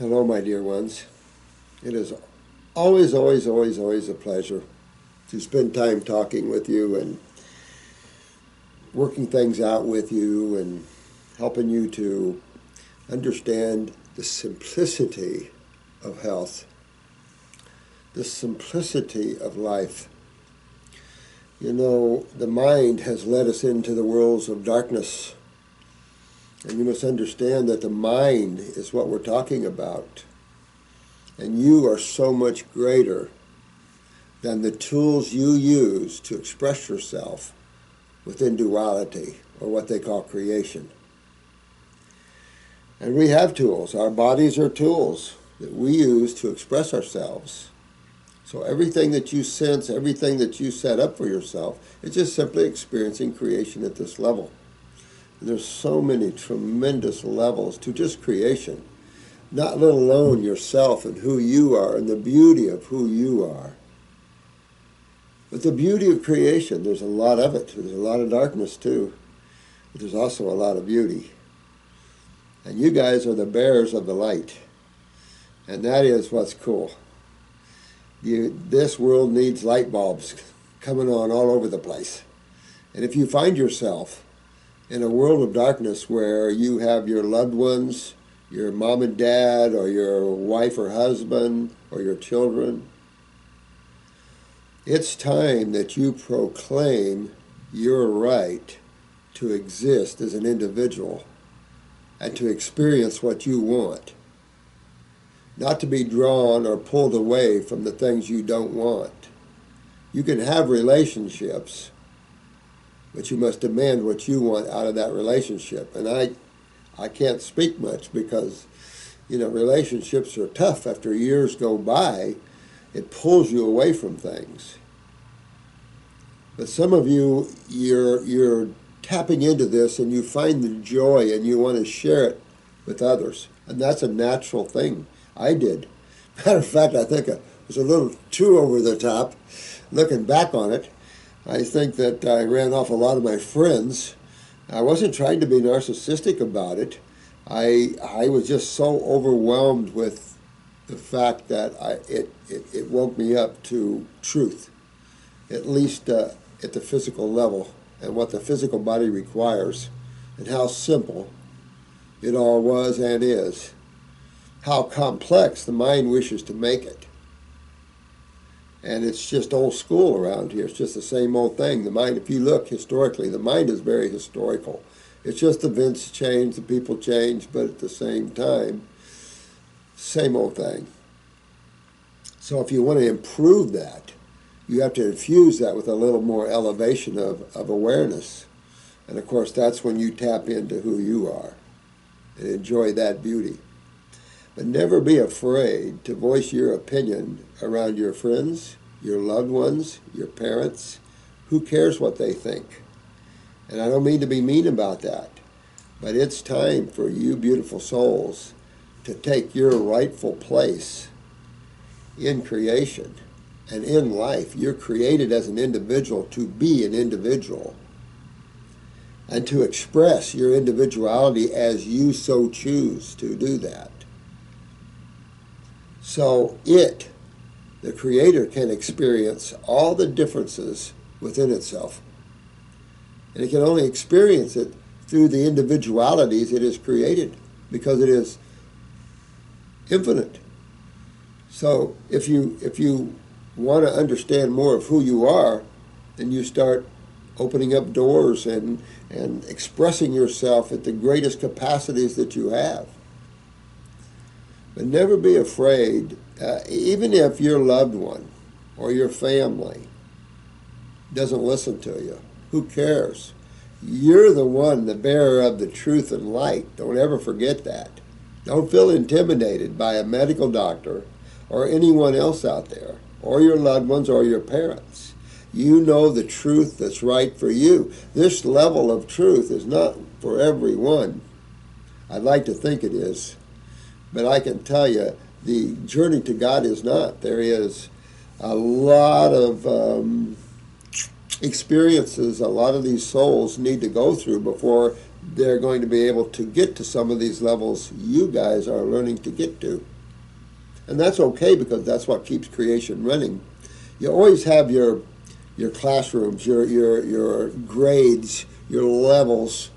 Hello, my dear ones. It is always a pleasure to spend time talking with you and working things out with you and helping you to understand the simplicity of health, the simplicity of life. You know, the mind has led us into the worlds of darkness, and you must understand that the mind is what we're talking about. And you are so much greater than the tools you use to express yourself within duality, or what they call creation. And we have tools. Our bodies are tools that we use to express ourselves. So everything that you sense, everything that you set up for yourself, is just simply experiencing creation at this level. And there's so many tremendous levels to just creation, not let alone yourself and who you are and the beauty of who you are. But the beauty of creation, there's a lot of it. There's a lot of darkness too, but there's also a lot of beauty. And you guys are the bearers of the light. And that is what's cool. This world needs light bulbs coming on all over the place. And if you find yourself in a world of darkness where you have your loved ones, your mom and dad, or your wife or husband, or your children, it's time that you proclaim your right to exist as an individual and to experience what you want. Not to be drawn or pulled away from the things you don't want. You can have relationships, but you must demand what you want out of that relationship. And I can't speak much because, relationships are tough. After years go by, it pulls you away from things. But some of you, you're tapping into this and you find the joy and you want to share it with others. And that's a natural thing. I did. Matter of fact, I think it was a little too over the top. Looking back on it, I think that I ran off a lot of my friends. I wasn't trying to be narcissistic about it. I was just so overwhelmed with the fact that it woke me up to truth, at least at the physical level, and what the physical body requires, and how simple it all was and is. How complex the mind wishes to make it. And it's just old school around here. It's just the same old thing. The mind, if you look historically, the mind is very historical. It's just events change, the people change, but at the same time, same old thing. So if you want to improve that, you have to infuse that with a little more elevation of awareness. And of course, that's when you tap into who you are and enjoy that beauty. But never be afraid to voice your opinion around your friends, your loved ones, your parents. Who cares what they think? And I don't mean to be mean about that, but it's time for you beautiful souls to take your rightful place in creation and in life. You're created as an individual to be an individual and to express your individuality as you so choose to do that. So the Creator, can experience all the differences within itself. And it can only experience it through the individualities it is created, because it is infinite. So if you want to understand more of who you are, then you start opening up doors and expressing yourself at the greatest capacities that you have. But never be afraid, even if your loved one or your family doesn't listen to you. Who cares? You're the one, the bearer of the truth and light. Don't ever forget that. Don't feel intimidated by a medical doctor or anyone else out there, or your loved ones or your parents. You know the truth that's right for you. This level of truth is not for everyone. I'd like to think it is. But I can tell you, the journey to God is not. There is a lot of experiences a lot of these souls need to go through before they're going to be able to get to some of these levels you guys are learning to get to. And that's okay, because that's what keeps creation running. You always have your classrooms, your grades, your levels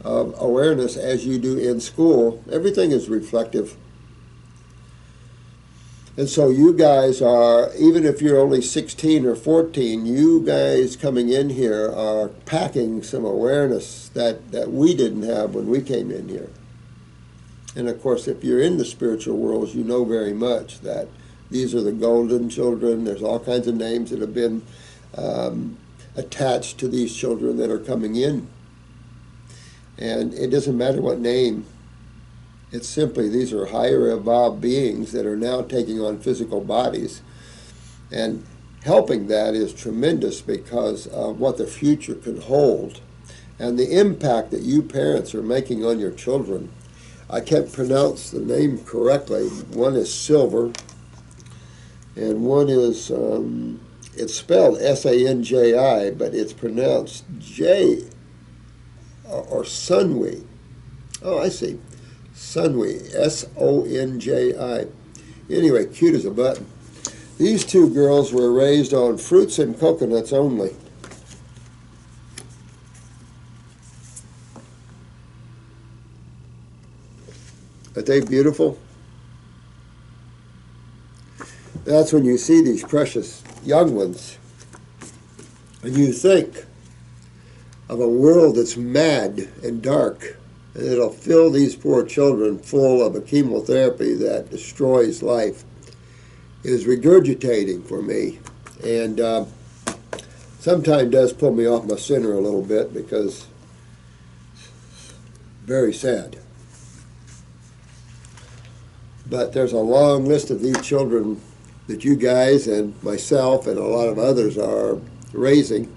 of awareness as you do in school. Everything is reflective. And so you guys are, even if you're only 16 or 14, you guys coming in here are packing some awareness that we didn't have when we came in here. And of course, if you're in the spiritual worlds, you know very much that these are the golden children. There's all kinds of names that have been attached to these children that are coming in. And it doesn't matter what name. It's simply these are higher evolved beings that are now taking on physical bodies. And helping that is tremendous because of what the future can hold. And the impact that you parents are making on your children. I can't pronounce the name correctly. One is Silver, and one is, it's spelled S-A-N-J-I, but it's pronounced J, or Sunwi. Oh, I see. Sunwi, S-O-N-J-I. Anyway, cute as a button. These two girls were raised on fruits and coconuts only. Aren't they beautiful? That's when you see these precious young ones, and you think of a world that's mad and dark, and it'll fill these poor children full of a chemotherapy that destroys life. It is regurgitating for me, and sometimes does pull me off my center a little bit, because it's very sad. But there's a long list of these children that you guys and myself and a lot of others are raising.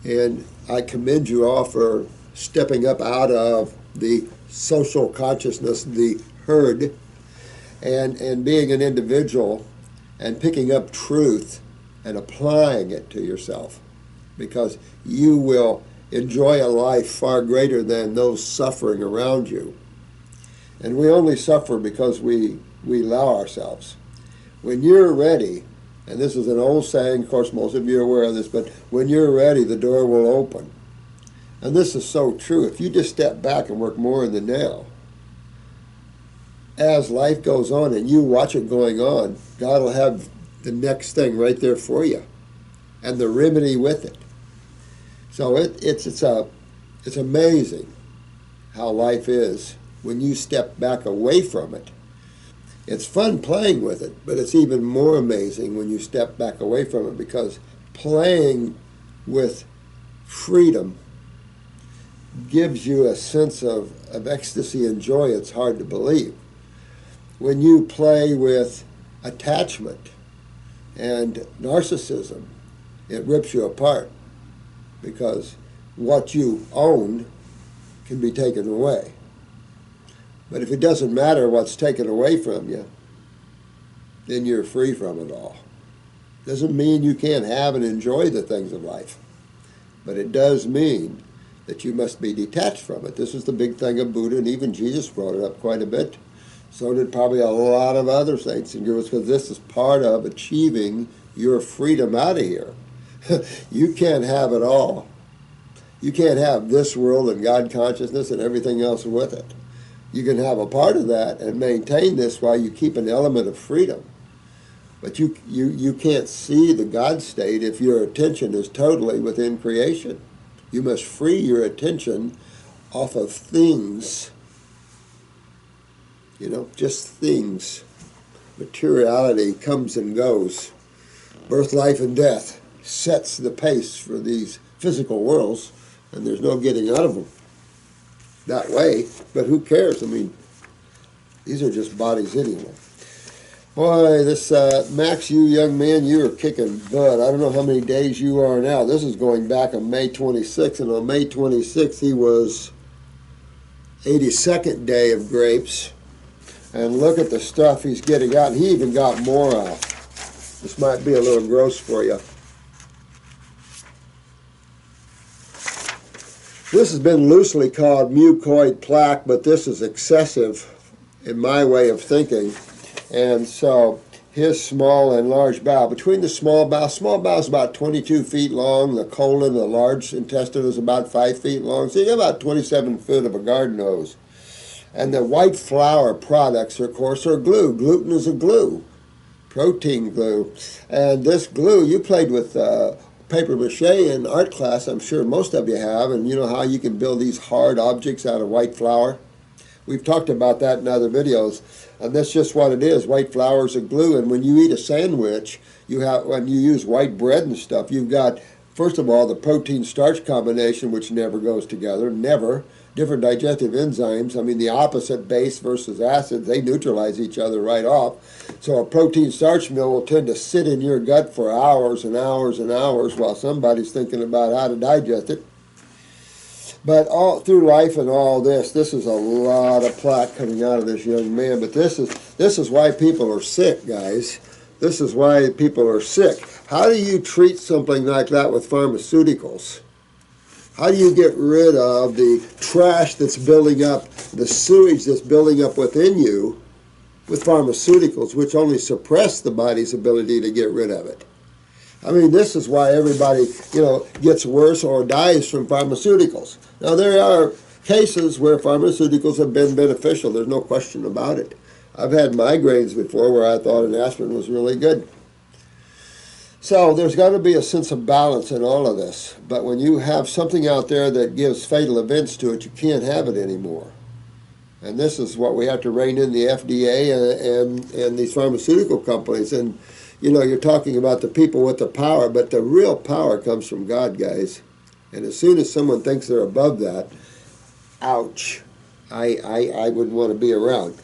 And I commend you all for stepping up out of the social consciousness, the herd, and being an individual and picking up truth and applying it to yourself. Because you will enjoy a life far greater than those suffering around you. And we only suffer because we allow ourselves. When you're ready, and this is an old saying, of course most of you are aware of this, but when you're ready, the door will open. And this is so true. If you just step back and work more in the now, as life goes on and you watch it going on, God will have the next thing right there for you, and the remedy with it. So it's amazing how life is when you step back away from it. It's fun playing with it, but it's even more amazing when you step back away from it, because playing with freedom gives you a sense of ecstasy and joy it's hard to believe. When you play with attachment and narcissism, it rips you apart, because what you own can be taken away. But if it doesn't matter what's taken away from you, then you're free from it all. Doesn't mean you can't have and enjoy the things of life, but it does mean that you must be detached from it. This is the big thing of Buddha, and even Jesus brought it up quite a bit. So did probably a lot of other saints and gurus, because this is part of achieving your freedom out of here. You can't have it all. You can't have this world and God consciousness and everything else with it. You can have a part of that and maintain this while you keep an element of freedom. But you can't see the God state if your attention is totally within creation. You must free your attention off of things. You know, just things. Materiality comes and goes. Birth, life, and death sets the pace for these physical worlds, and there's no getting out of them that way. But who cares? I mean, these are just bodies anyway. Boy, this Max, you young man, you are kicking butt. I don't know how many days you are now. This is going back on May 26th, and on May 26th he was 82nd day of grapes. And look at the stuff he's getting out. He even got more out. This might be a little gross for you. This has been loosely called mucoid plaque, but this is excessive in my way of thinking. And so his small and large bowel, between the small bowel is about 22 feet long, the colon, the large intestine is about 5 feet long, so you get about 27 foot of a garden hose. And the white flour products, of course, are glue. Gluten is a glue, protein glue. And this glue, you played with paper mache in art class, I'm sure most of you have, and you know how you can build these hard objects out of white flour. We've talked about that in other videos, and that's just what it is. White flour is a glue, and when you eat a sandwich, when you use white bread and stuff, you've got, first of all, the protein-starch combination, which never goes together, never. Different digestive enzymes, I mean the opposite, base versus acid, they neutralize each other right off. So a protein-starch meal will tend to sit in your gut for hours and hours and hours while somebody's thinking about how to digest it. But all through life and all this is a lot of plaque coming out of this young man. But this is why people are sick, guys. This is why people are sick. How do you treat something like that with pharmaceuticals? How do you get rid of the trash that's building up, the sewage that's building up within you with pharmaceuticals, which only suppress the body's ability to get rid of it? I mean, this is why everybody, gets worse or dies from pharmaceuticals. Now, there are cases where pharmaceuticals have been beneficial. There's no question about it. I've had migraines before where I thought an aspirin was really good. So there's got to be a sense of balance in all of this. But when you have something out there that gives fatal events to it, you can't have it anymore. And this is what we have to rein in the FDA and these pharmaceutical companies. And, you're talking about the people with the power, but the real power comes from God, guys. And as soon as someone thinks they're above that, ouch, I wouldn't want to be around.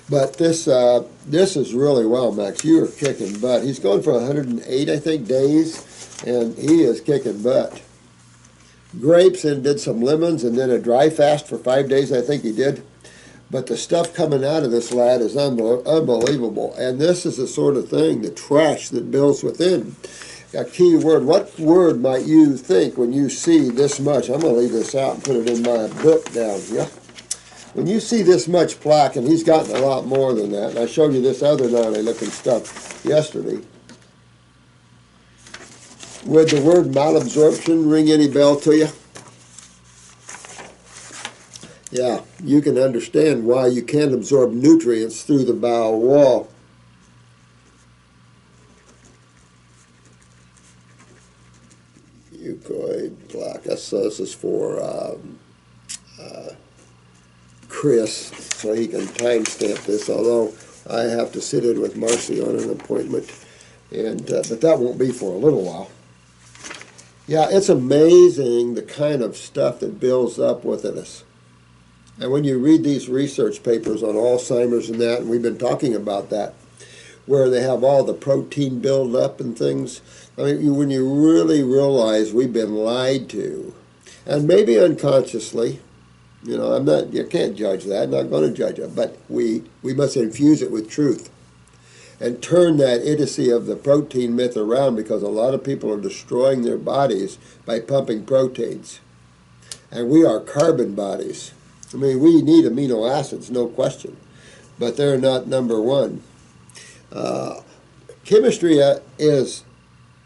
But this is really well, Max. You are kicking butt. He's going for 108, I think, days, and he is kicking butt. Grapes and did some lemons and then a dry fast for 5 days, I think he did. But the stuff coming out of this lad is unbelievable. And this is the sort of thing, the trash that builds within. A key word. What word might you think when you see this much? I'm going to leave this out and put it in my book down here. When you see this much plaque, and he's gotten a lot more than that, and I showed you this other gnarly looking stuff yesterday. Would the word malabsorption ring any bell to you? Yeah, you can understand why you can't absorb nutrients through the bowel wall. Mucoid plaque. This is for Chris, so he can timestamp this, although I have to sit in with Marcy on an appointment, and but that won't be for a little while. Yeah, it's amazing the kind of stuff that builds up within us. And when you read these research papers on Alzheimer's and that, and we've been talking about that, where they have all the protein build up and things, I mean, when you really realize we've been lied to, and maybe unconsciously, you can't judge that, I'm not going to judge it, but we must infuse it with truth and turn that idiocy of the protein myth around, because a lot of people are destroying their bodies by pumping proteins. And we are carbon bodies. I mean, we need amino acids, no question, but they're not number one. Chemistry is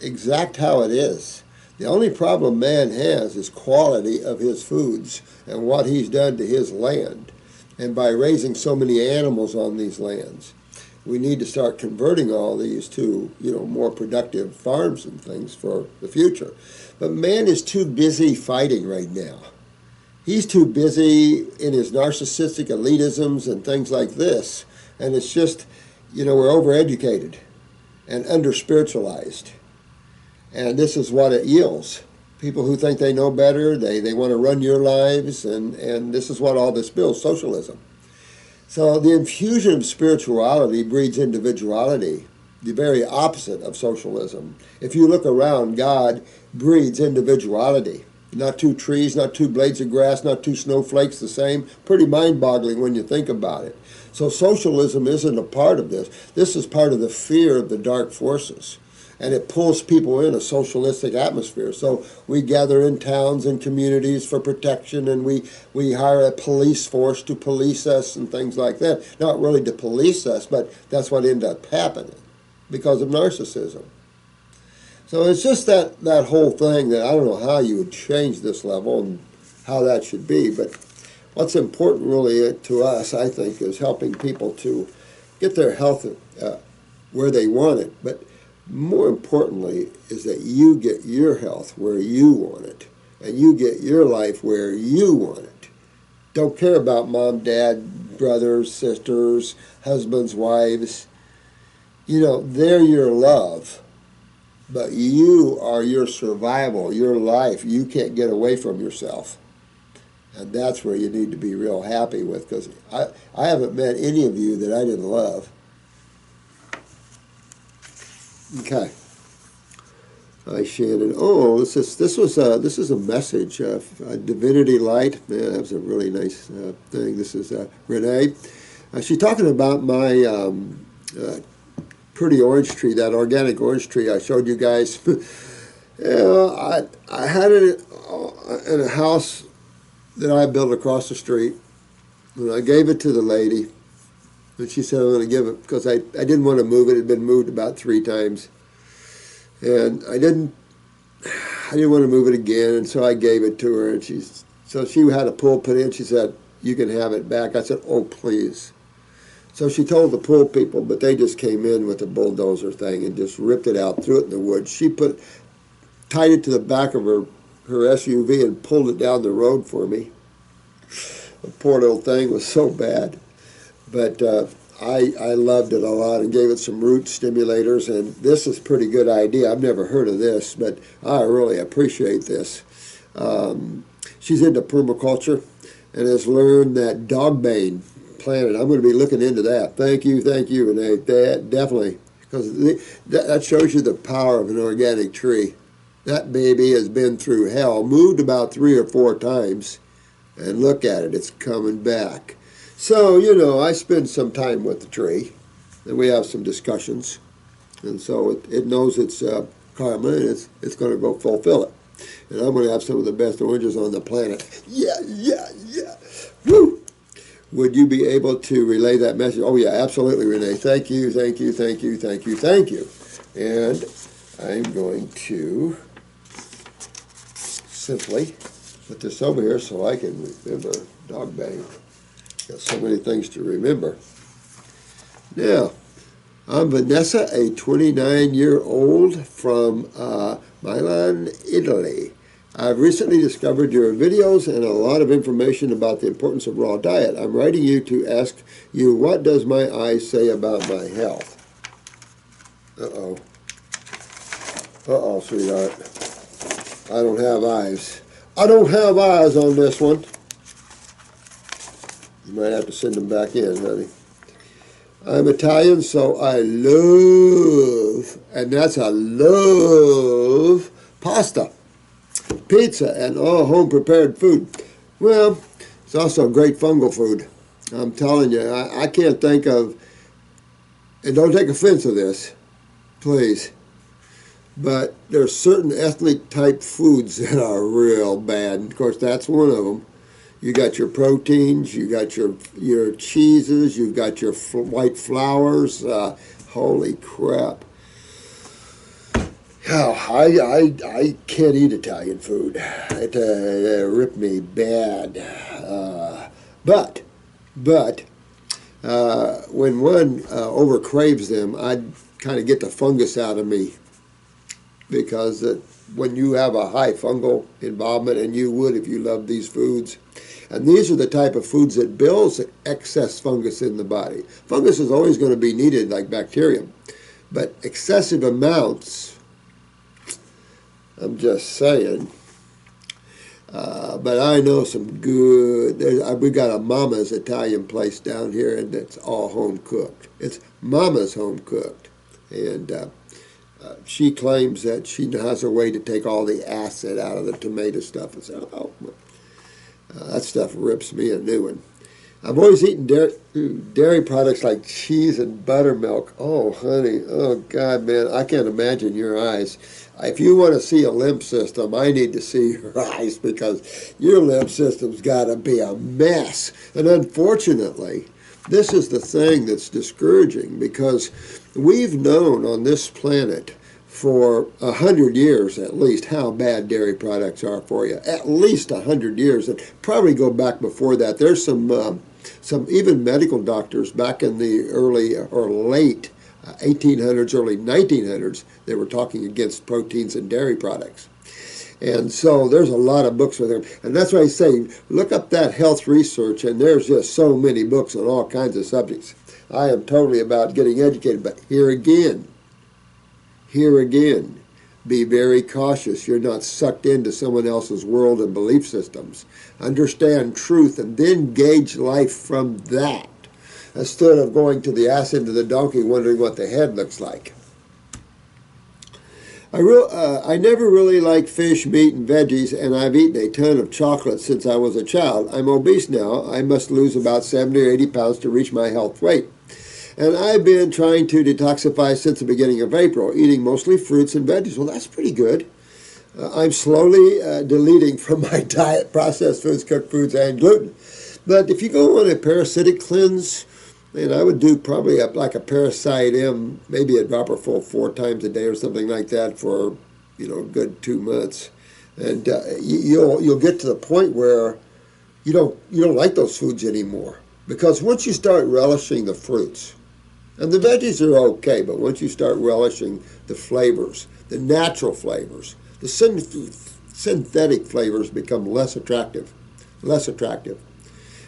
exact how it is. The only problem man has is quality of his foods and what he's done to his land. And by raising so many animals on these lands, we need to start converting all these to, more productive farms and things for the future. But man is too busy fighting right now. He's too busy in his narcissistic elitisms and things like this. And it's just, we're overeducated and under-spiritualized. And this is what it yields. People who think they know better, they want to run your lives, and this is what all this builds, socialism. So the infusion of spirituality breeds individuality, the very opposite of socialism. If you look around, God breeds individuality. Not two trees, not two blades of grass, not two snowflakes the same. Pretty mind-boggling when you think about it. So socialism isn't a part of this. This is part of the fear of the dark forces. and it pulls people in a socialistic atmosphere. So we gather in towns and communities for protection, and we hire a police force to police us and things like that. Not really to police us, but that's what ended up happening because of narcissism. So it's just that whole thing that I don't know how you would change this level and how that should be, but what's important really to us, I think, is helping people to get their health where they want it, but more importantly is that you get your health where you want it, and you get your life where you want it. Don't care about mom, dad, brothers, sisters, husbands, wives. You know, they're your love, but you are your survival, your life. You can't get away from yourself. And that's where you need to be real happy with, because I haven't met any of you that I didn't love. Okay. Hi, Shannon. Oh, this is a message. Divinity Light. Man, that was a really nice thing. This is Renee. She's talking about my pretty orange tree, that organic orange tree I showed you guys. I had it in a house that I built across the street, and I gave it to the lady, and she said I'm going to give it because I didn't want to move it. It had been moved about 3 times, and I didn't want to move it again, and so I gave it to her, and she had a pool put in. She said, "You can have it back." I said, "Oh, please." So she told the pool people, but they just came in with a bulldozer thing and just ripped it out, threw it in the woods. She tied it to the back of her SUV and pulled it down the road for me. The poor little thing was so bad. But I loved it a lot and gave it some root stimulators, and this is a pretty good idea. I've never heard of this, but I really appreciate this. She's into permaculture and has learned that dogbane planted. I'm going to be looking into that. Thank you, Renee. That definitely, because that shows you the power of an organic tree. That baby has been through hell, moved about 3 or 4 times, and look at it, it's coming back. So, you know, I spend some time with the tree, and we have some discussions, and so it knows its karma, and it's going to go fulfill it. And I'm going to have some of the best oranges on the planet. Yeah. Woo! Would you be able to relay that message? Oh, yeah, absolutely, Renee. Thank you. And I'm going to simply put this over here so I can remember dogbane. Got so many things to remember. Now, I'm Vanessa, a 29-year-old from Milan, Italy. I've recently discovered your videos and a lot of information about the importance of raw diet. I'm writing you to ask you, what does my eyes say about my health? Uh-oh. Uh-oh, sweetheart. I don't have eyes. I don't have eyes on this one. You might have to send them back in, honey. I'm Italian, so I love, and that's a love, pasta, pizza, and all home-prepared food. Well, it's also great fungal food. I'm telling you, I can't think of, and don't take offense to this, please, but there's certain ethnic-type foods that are real bad. And of course, that's one of them. You got your proteins, you got your cheeses, you've got your white flours. Holy crap! I can't eat Italian food. It ripped me bad. But when one overcraves them, I kind of get the fungus out of me, because when you have a high fungal involvement, and you would if you love these foods. And these are the type of foods that builds excess fungus in the body. Fungus is always going to be needed like bacterium, but excessive amounts, I'm just saying. But I know some good, we got a Mama's Italian place down here, and it's all home cooked. It's Mama's home cooked. And she claims that she has a way to take all the acid out of the tomato stuff. And say, oh, that stuff rips me a new one. I've always eaten dairy products like cheese and buttermilk. Oh, honey. Oh, God, man. I can't imagine your eyes. If you want to see a lymph system, I need to see your eyes because your lymph system's got to be a mess. And unfortunately, this is the thing that's discouraging because we've known on this planet for 100 years at least how bad dairy products are for you. At least 100 years, and probably go back before that. There's some even medical doctors back in the early or late 1800s, early 1900s, they were talking against proteins and dairy products. And so there's a lot of books with them. And that's why I say, look up that health research, and there's just so many books on all kinds of subjects. I am totally about getting educated, but here again, be very cautious. You're not sucked into someone else's world and belief systems. Understand truth and then gauge life from that, instead of going to the ass end of the donkey wondering what the head looks like. I never really liked fish, meat, and veggies, and I've eaten a ton of chocolate since I was a child. I'm obese now. I must lose about 70 or 80 pounds to reach my health weight. And I've been trying to detoxify since the beginning of April, eating mostly fruits and veggies. Well, that's pretty good. I'm slowly deleting from my diet processed foods, cooked foods, and gluten. But if you go on a parasitic cleanse, then I would do probably like a Parasite M, maybe a dropper full 4 times a day or something like that for, a good 2 months. And you'll get to the point where you don't like those foods anymore. Because once you start relishing the fruits, and the veggies are okay, but once you start relishing the flavors, the natural flavors, the synthetic flavors become less attractive.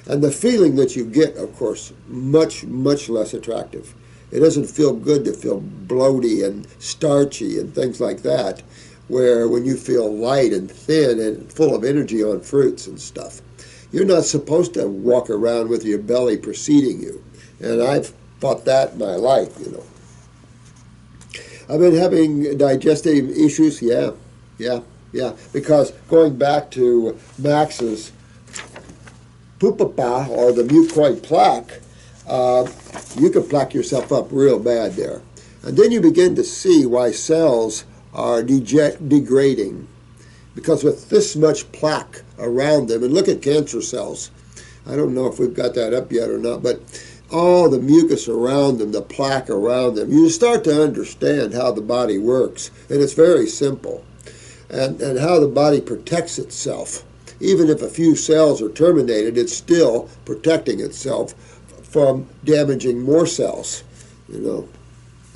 And the feeling that you get, of course, much, much less attractive. It doesn't feel good to feel bloaty and starchy and things like that, where when you feel light and thin and full of energy on fruits and stuff. You're not supposed to walk around with your belly preceding you. And I've fought that in my life, I've been having digestive issues, yeah. Because going back to Max's pupapa, or the mucoid plaque, you can plaque yourself up real bad there. And then you begin to see why cells are degrading. Because with this much plaque around them, and look at cancer cells. I don't know if we've got that up yet or not, but all the mucus around them, the plaque around them, you start to understand how the body works. And it's very simple. And how the body protects itself. Even if a few cells are terminated, it's still protecting itself from damaging more cells. The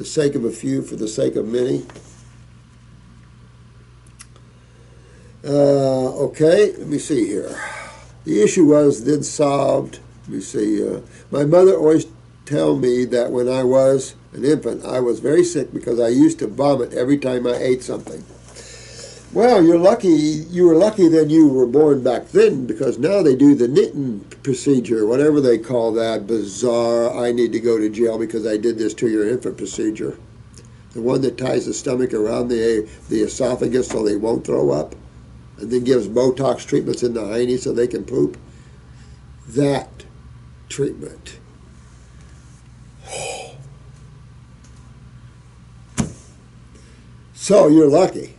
sake of a few for the sake of many. Okay, let me see here. The issue was then solved. Let me see. My mother always tell me that when I was an infant, I was very sick because I used to vomit every time I ate something. Well, you're lucky. You were lucky that you were born back then, because now they do the knitting procedure, whatever they call that. Bizarre. I need to go to jail because I did this to your infant procedure. The one that ties the stomach around the esophagus so they won't throw up, and then gives Botox treatments in the hiney so they can poop. That treatment. So you're lucky.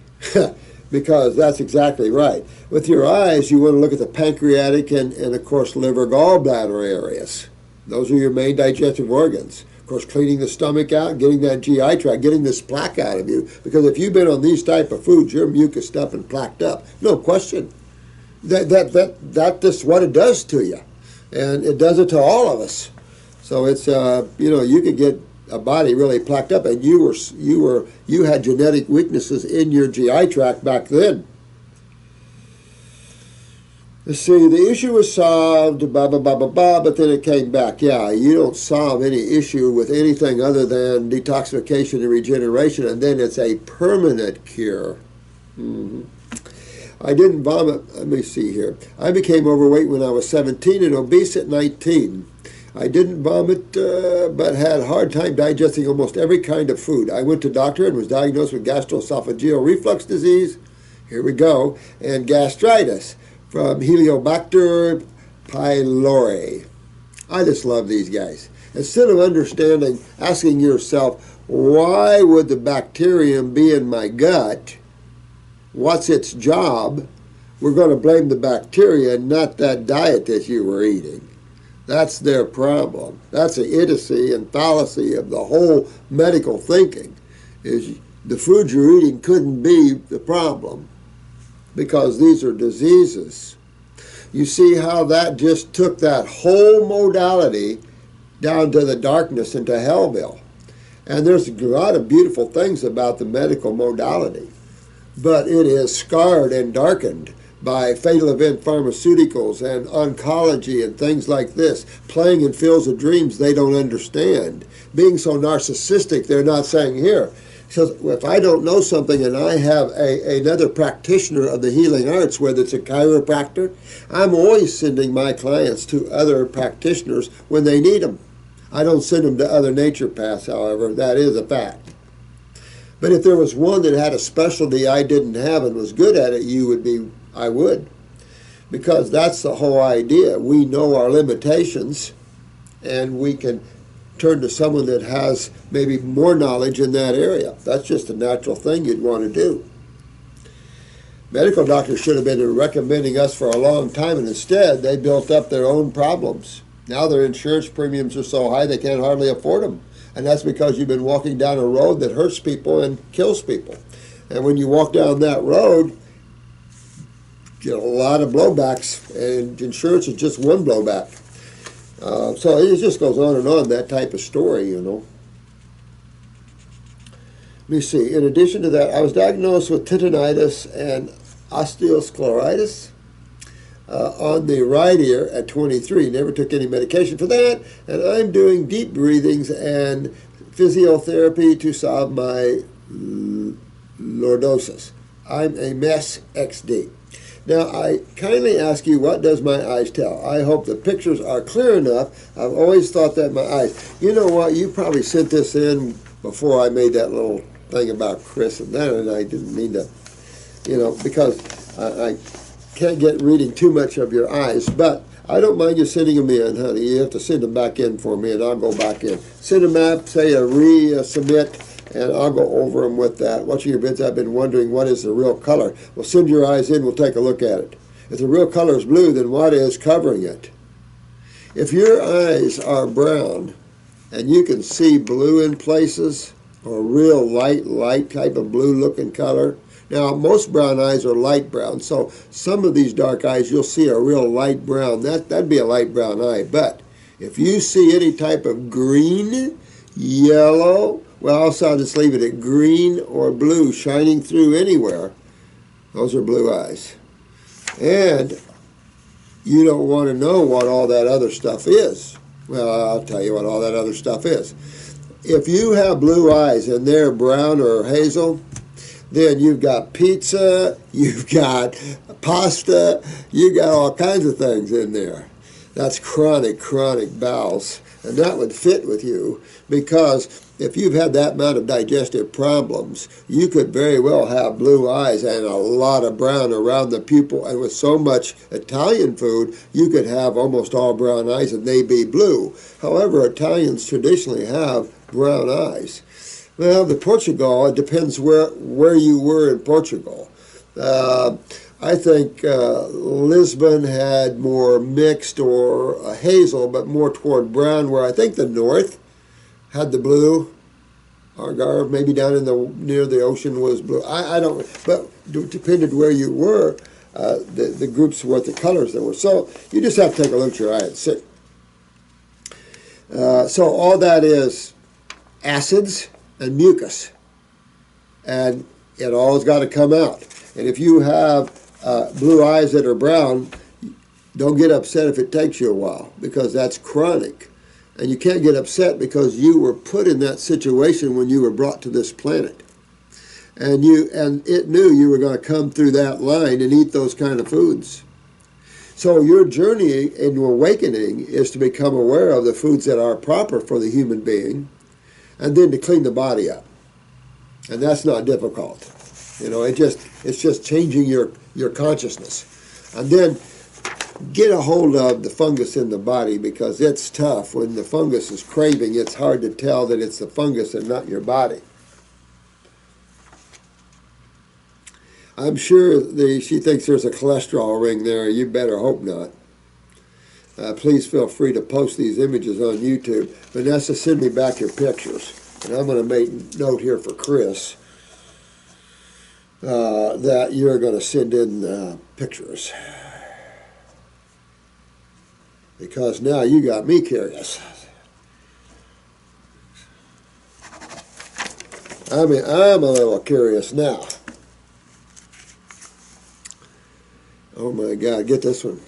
Because that's exactly right. With your eyes, you want to look at the pancreatic and of course, liver, gallbladder areas. Those are your main digestive organs. Of course, cleaning the stomach out, getting that GI tract, getting this plaque out of you. Because if you've been on these type of foods, you're mucused up and plaqued up. No question. That's what it does to you. And it does it to all of us. So it's, you could get a body really plaqued up, and you had genetic weaknesses in your GI tract back then. Let's see, the issue was solved, but then it came back. Yeah, you don't solve any issue with anything other than detoxification and regeneration, and then it's a permanent cure. I didn't vomit. Let me see here. I became overweight when I was 17 and obese at 19. I didn't vomit, but had a hard time digesting almost every kind of food. I went to doctor and was diagnosed with gastroesophageal reflux disease, here we go, and gastritis from Helicobacter pylori. I just love these guys. Instead of asking yourself, why would the bacterium be in my gut? What's its job? We're going to blame the bacteria, not that diet that you were eating. That's their problem. That's an idiocy and fallacy of the whole medical thinking, is the food you're eating couldn't be the problem because these are diseases. You see how that just took that whole modality down to the darkness into Hellville. And there's a lot of beautiful things about the medical modality, but it is scarred and darkened by fatal event pharmaceuticals and oncology and things like this, playing in fields of dreams they don't understand, being so narcissistic they're not saying, here, so if I don't know something and I have another practitioner of the healing arts, whether it's a chiropractor, I'm always sending my clients to other practitioners when they need them. I don't send them to other naturopaths, however. That is a fact. But if there was one that had a specialty I didn't have and was good at it, I would. Because that's the whole idea. We know our limitations, and we can turn to someone that has maybe more knowledge in that area. That's just a natural thing you'd want to do. Medical doctors should have been recommending us for a long time, and instead they built up their own problems. Now their insurance premiums are so high they can't hardly afford them. And that's because you've been walking down a road that hurts people and kills people. And when you walk down that road, you get a lot of blowbacks, and insurance is just one blowback. So it just goes on, that type of story, you know. Let me see. In addition to that, I was diagnosed with tendonitis and osteoscleritis on the right ear at 23. Never took any medication for that, and I'm doing deep breathings and physiotherapy to solve my lordosis. I'm a mess XD. Now, I kindly ask you, what does my eyes tell? I hope the pictures are clear enough. I've always thought that my eyes... You know what? You probably sent this in before I made that little thing about Chris and that, and I didn't mean to, you know, because I can't get reading too much of your eyes, but I don't mind you sending them in, honey. You have to send them back in for me, and I'll go back in. Send them up, say a resubmit, and I'll go over them with that. Watching your vids, I've been wondering what is the real color. Well, send your eyes in, we'll take a look at it. If the real color is blue, then what is covering it? If your eyes are brown and you can see blue in places, or real light type of blue looking color. Now, most brown eyes are light brown, so some of these dark eyes you'll see a real light brown. That'd be a light brown eye. But if you see any type of green, yellow, well, I'll just leave it at green or blue shining through anywhere, those are blue eyes. And you don't want to know what all that other stuff is. Well, I'll tell you what all that other stuff is. If you have blue eyes and they're brown or hazel, then you've got pizza, you've got pasta, you've got all kinds of things in there. That's chronic bowels. And that would fit with you, because if you've had that amount of digestive problems, you could very well have blue eyes and a lot of brown around the pupil. And with so much Italian food, you could have almost all brown eyes and they be blue. However, Italians traditionally have brown eyes. Well, the Portugal, it depends where you were in Portugal. I think Lisbon had more mixed or hazel, but more toward brown, where I think the north had the blue. Algarve, maybe down in near the ocean, was blue. I don't, but it depended where you were, the groups, what the colors there were. So you just have to take a look at your eye and see. So all that is acids and mucus, and it all's got to come out. And if you have blue eyes that are brown, don't get upset if it takes you a while, because that's chronic. And you can't get upset because you were put in that situation when you were brought to this planet. And it knew you were going to come through that line and eat those kind of foods. So your journey in awakening is to become aware of the foods that are proper for the human being, and then to clean the body up. And that's not difficult. You know, it's just changing your consciousness. And then get a hold of the fungus in the body, because it's tough. When the fungus is craving, it's hard to tell that it's the fungus and not your body. I'm sure she thinks there's a cholesterol ring there. You better hope not. Please feel free to post these images on YouTube. Vanessa, send me back your pictures. And I'm going to make note here for Chris that you're going to send in pictures. Because now you got me curious. I mean, I'm a little curious now. Oh my God, get this one.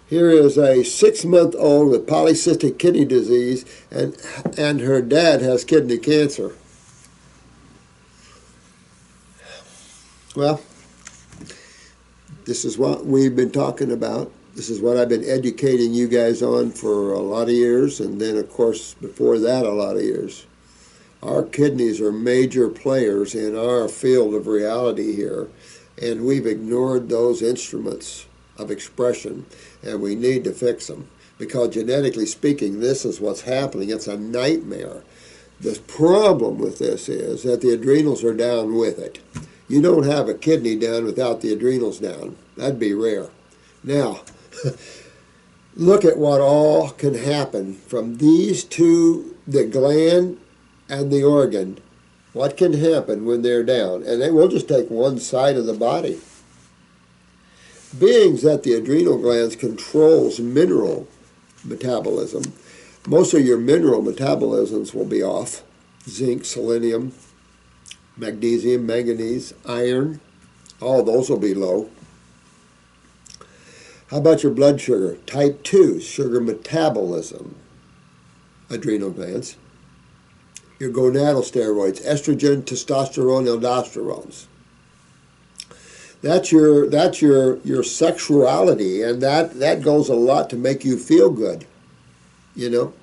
Here is a 6-month-old with polycystic kidney disease, and her dad has kidney cancer. Well, this is what we've been talking about. This is what I've been educating you guys on for a lot of years, and then, of course, before that, a lot of years. Our kidneys are major players in our field of reality here, and we've ignored those instruments of expression, and we need to fix them, because genetically speaking, this is what's happening. It's a nightmare. The problem with this is that the adrenals are down with it. You don't have a kidney down without the adrenals down. That'd be rare. Now, look at what all can happen from these two, the gland and the organ. What can happen when they're down? And then we'll just take one side of the body. Being that the adrenal glands controls mineral metabolism, most of your mineral metabolisms will be off. Zinc, selenium, magnesium, manganese, iron, all those will be low. How about your blood sugar? Type 2, sugar metabolism, adrenal glands. Your gonadal steroids, estrogen, testosterone, aldosterones. That's your sexuality, and that goes a lot to make you feel good. You know,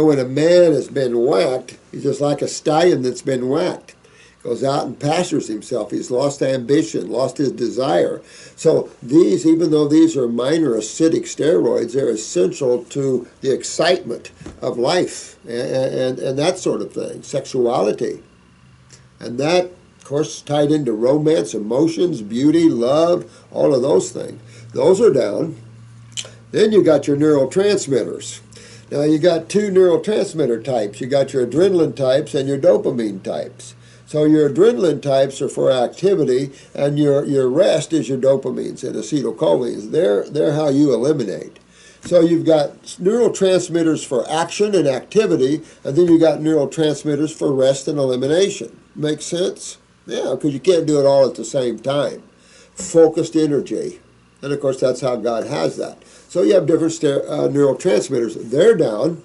when a man has been whacked, he's just like a stallion that's been whacked. Goes out and pastures himself. He's lost ambition, lost his desire. So these, even though these are minor acidic steroids, they're essential to the excitement of life and that sort of thing, sexuality. And that, of course, tied into romance, emotions, beauty, love, all of those things. Those are down. Then you got your neurotransmitters. Now you got two neurotransmitter types. You got your adrenaline types and your dopamine types. So your adrenaline types are for activity, and your rest is your dopamines and acetylcholines. They're how you eliminate. So you've got neurotransmitters for action and activity, and then you got neurotransmitters for rest and elimination. Make sense? Yeah, because you can't do it all at the same time. Focused energy. And of course, that's how God has that. So you have different neurotransmitters. They're down.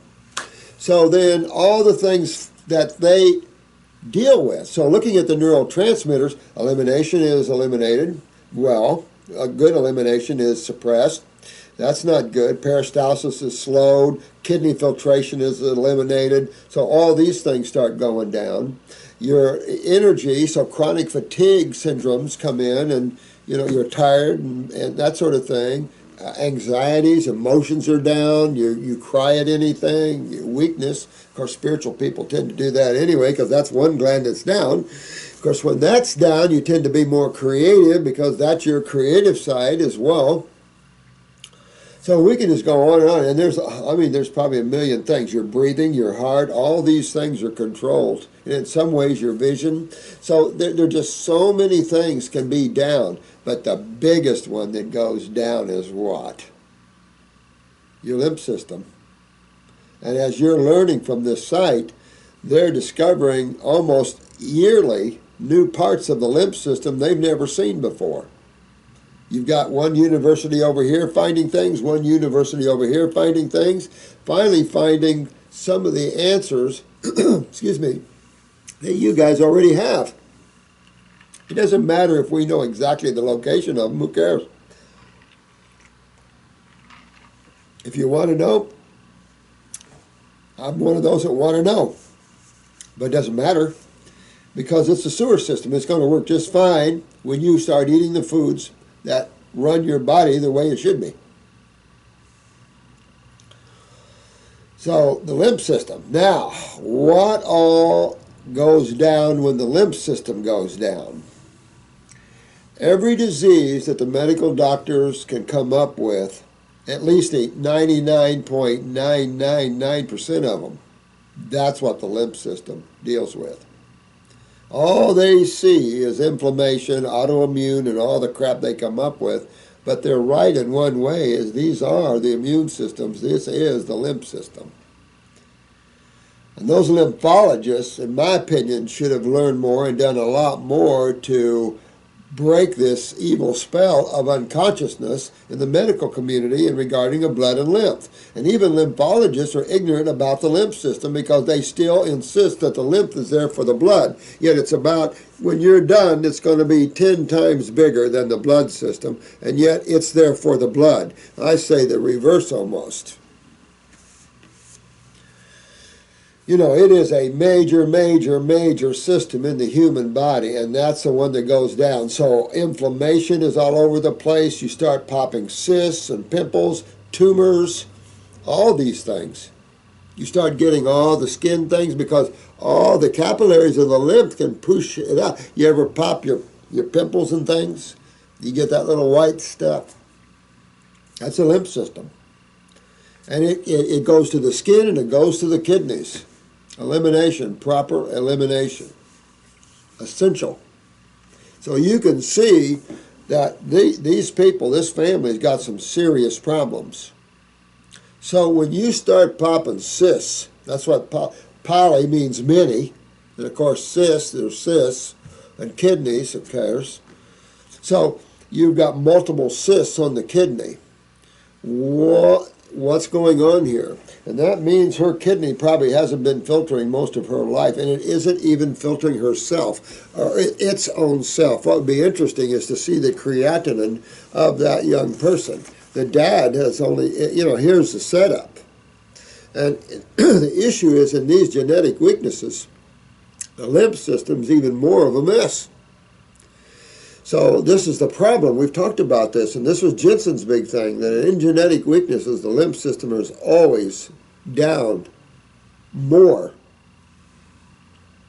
So then all the things that they deal with. So looking at the neurotransmitters, elimination is eliminated. Well, a good elimination is suppressed. That's not good. Peristalsis is slowed. Kidney filtration is eliminated. So all these things start going down. Your energy, so chronic fatigue syndromes come in, and you're tired and that sort of thing. Anxieties, emotions are down. You cry at anything. Your weakness. Of course, spiritual people tend to do that anyway, because that's one gland that's down. Of course, when that's down, you tend to be more creative, because that's your creative side as well. So we can just go on and on. And there's probably a million things. Your breathing, your heart, all these things are controlled. And in some ways, your vision. So there are just so many things can be down. But the biggest one that goes down is what? Your lymph system. And as you're learning from this site, they're discovering almost yearly new parts of the lymph system they've never seen before. You've got one university over here finding things, one university over here finding things, finally finding some of the answers, excuse me, that you guys already have. It doesn't matter if we know exactly the location of them, who cares? If you want to know, I'm one of those that want to know. But it doesn't matter, because it's a sewer system. It's going to work just fine when you start eating the foods that run your body the way it should be. So the lymph system. Now, what all goes down when the lymph system goes down? Every disease that the medical doctors can come up with, at least 99.999% of them, that's what the lymph system deals with. All they see is inflammation, autoimmune, and all the crap they come up with. But they're right in one way, is these are the immune systems. This is the lymph system. And those lymphologists, in my opinion, should have learned more and done a lot more to break this evil spell of unconsciousness in the medical community in regarding of blood and lymph. And even lymphologists are ignorant about the lymph system because they still insist that the lymph is there for the blood. Yet it's about, when you're done, it's going to be 10 times bigger than the blood system, and yet it's there for the blood. I say the reverse almost. You know, it is a major, major, major system in the human body, and that's the one that goes down. So inflammation is all over the place. You start popping cysts and pimples, tumors, all these things. You start getting all the skin things because all the capillaries of the lymph can push it out. You ever pop your pimples and things? You get that little white stuff. That's a lymph system. And it goes to the skin and it goes to the kidneys. Elimination, proper elimination. Essential. So you can see that these people, this family's got some serious problems. So when you start popping cysts, that's what poly means many, and of course cysts, there's cysts, and kidneys, of course. So you've got multiple cysts on the kidney. What's going on here? And that means her kidney probably hasn't been filtering most of her life, and it isn't even filtering herself, or its own self. What would be interesting is to see the creatinine of that young person. The dad has only, here's the setup. And the issue is in these genetic weaknesses, the lymph system's even more of a mess. So this is the problem. We've talked about this, and this was Jensen's big thing, that in genetic weaknesses, the lymph system is always down more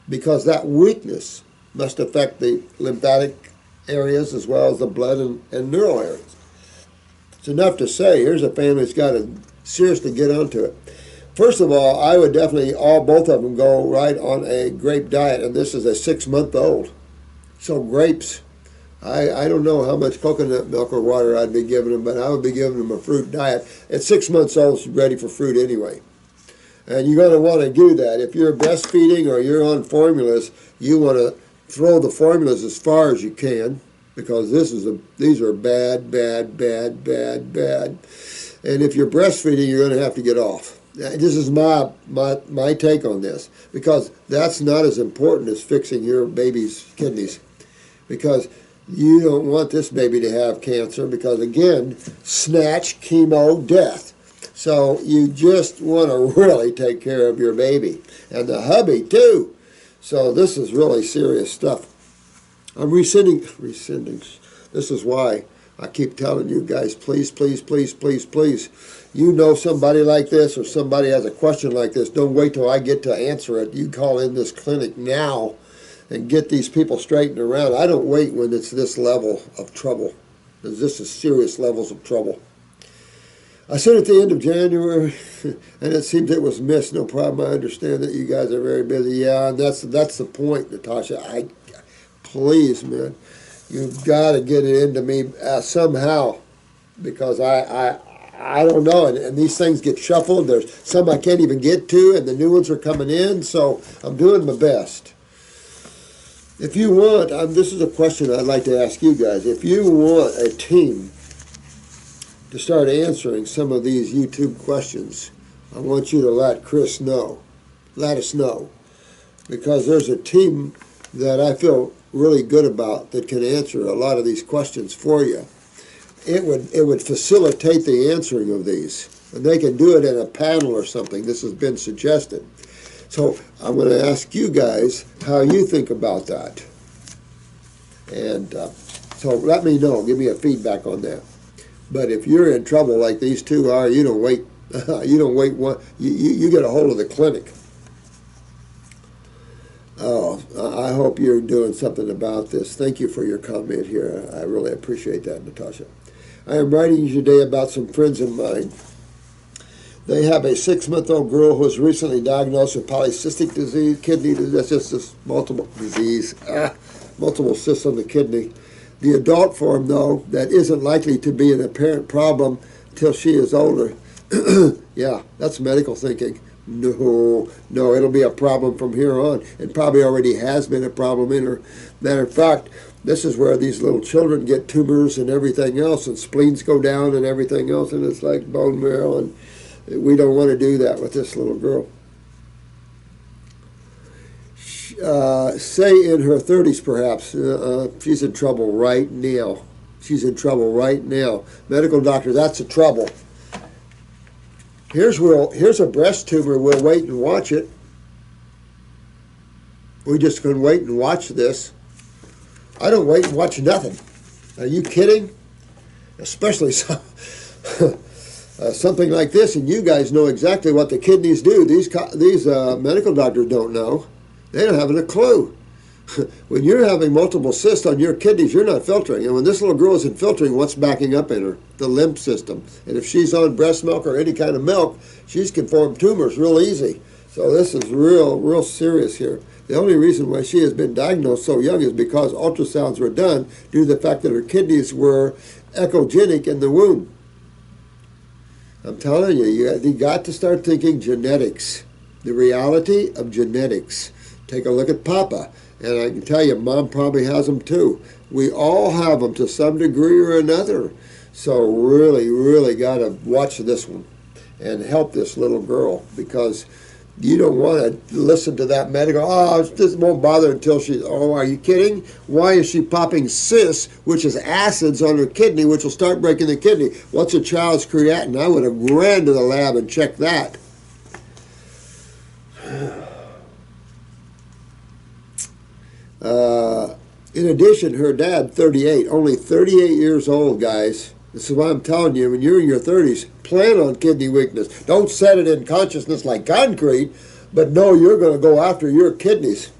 because that weakness must affect the lymphatic areas as well as the blood and neural areas. It's enough to say, here's a family that's got to seriously get onto it. First of all, I would definitely, both of them, go right on a grape diet, and this is a 6-month-old. So grapes, I don't know how much coconut milk or water I'd be giving them, but I would be giving them a fruit diet. At 6 months old, she's ready for fruit anyway. And you're going to want to do that. If you're breastfeeding or you're on formulas, you want to throw the formulas as far as you can, because these are bad, bad, bad, bad, bad. And if you're breastfeeding, you're going to have to get off. This is my take on this, because that's not as important as fixing your baby's kidneys, because you don't want this baby to have cancer because, again, snatch, chemo, death. So you just want to really take care of your baby. And the hubby, too. So this is really serious stuff. I'm rescinding. This is why I keep telling you guys, please, please, please, please, please. You know somebody like this or somebody has a question like this, don't wait till I get to answer it. You call in this clinic now and get these people straightened around. I don't wait when it's this level of trouble, because this is serious levels of trouble. I said at the end of January, and it seems it was missed. No problem. I understand that you guys are very busy. Yeah, and that's the point, Natasha. Please, man, you've got to get it into me somehow, because I don't know, and these things get shuffled. There's some I can't even get to, and the new ones are coming in, so I'm doing my best. If you want, this is a question I'd like to ask you guys. If you want a team to start answering some of these YouTube questions, I want you to let Chris know. Let us know. Because there's a team that I feel really good about that can answer a lot of these questions for you. It would facilitate the answering of these. And they can do it in a panel or something. This has been suggested. So I'm going to ask you guys how you think about that. And so let me know. Give me a feedback on that. But if you're in trouble like these two are, you don't wait You don't wait one. You get a hold of the clinic. Oh, I hope you're doing something about this. Thank you for your comment here. I really appreciate that, Natasha. I am writing you today about some friends of mine. They have a 6-month-old girl who was recently diagnosed with polycystic disease, kidney disease. That's just this multiple disease, multiple cysts on the kidney. The adult form, though, that isn't likely to be an apparent problem till she is older. Yeah, that's medical thinking. No, it'll be a problem from here on. It probably already has been a problem in her. Matter of fact, this is where these little children get tumors and everything else, and spleens go down and everything else, and it's like bone marrow, and we don't want to do that with this little girl. Say in her 30s, perhaps. She's in trouble right now. She's in trouble right now. Medical doctor, that's the trouble. Here's a breast tumor. We'll wait and watch it. We just can wait and watch this. I don't wait and watch nothing. Are you kidding? Especially something like this, and you guys know exactly what the kidneys do. These medical doctors don't know. They don't have a clue. When you're having multiple cysts on your kidneys, you're not filtering. And when this little girl isn't filtering, what's backing up in her? The lymph system. And if she's on breast milk or any kind of milk, she can form tumors real easy. So this is real serious here. The only reason why she has been diagnosed so young is because ultrasounds were done due to the fact that her kidneys were echogenic in the womb. I'm telling you, you got to start thinking genetics. The reality of genetics. Take a look at Papa. And I can tell you, Mom probably has them too. We all have them to some degree or another. So really got to watch this one and help this little girl, because you don't want to listen to that medical, this won't bother until she's, are you kidding? Why is she popping cysts, which is acids on her kidney, which will start breaking the kidney? What's a child's creatinine? I would have ran to the lab and checked that. In addition, her dad, 38, only 38 years old, guys. This is why I'm telling you, when you're in your 30s, plan on kidney weakness. Don't set it in consciousness like concrete, but know you're going to go after your kidneys.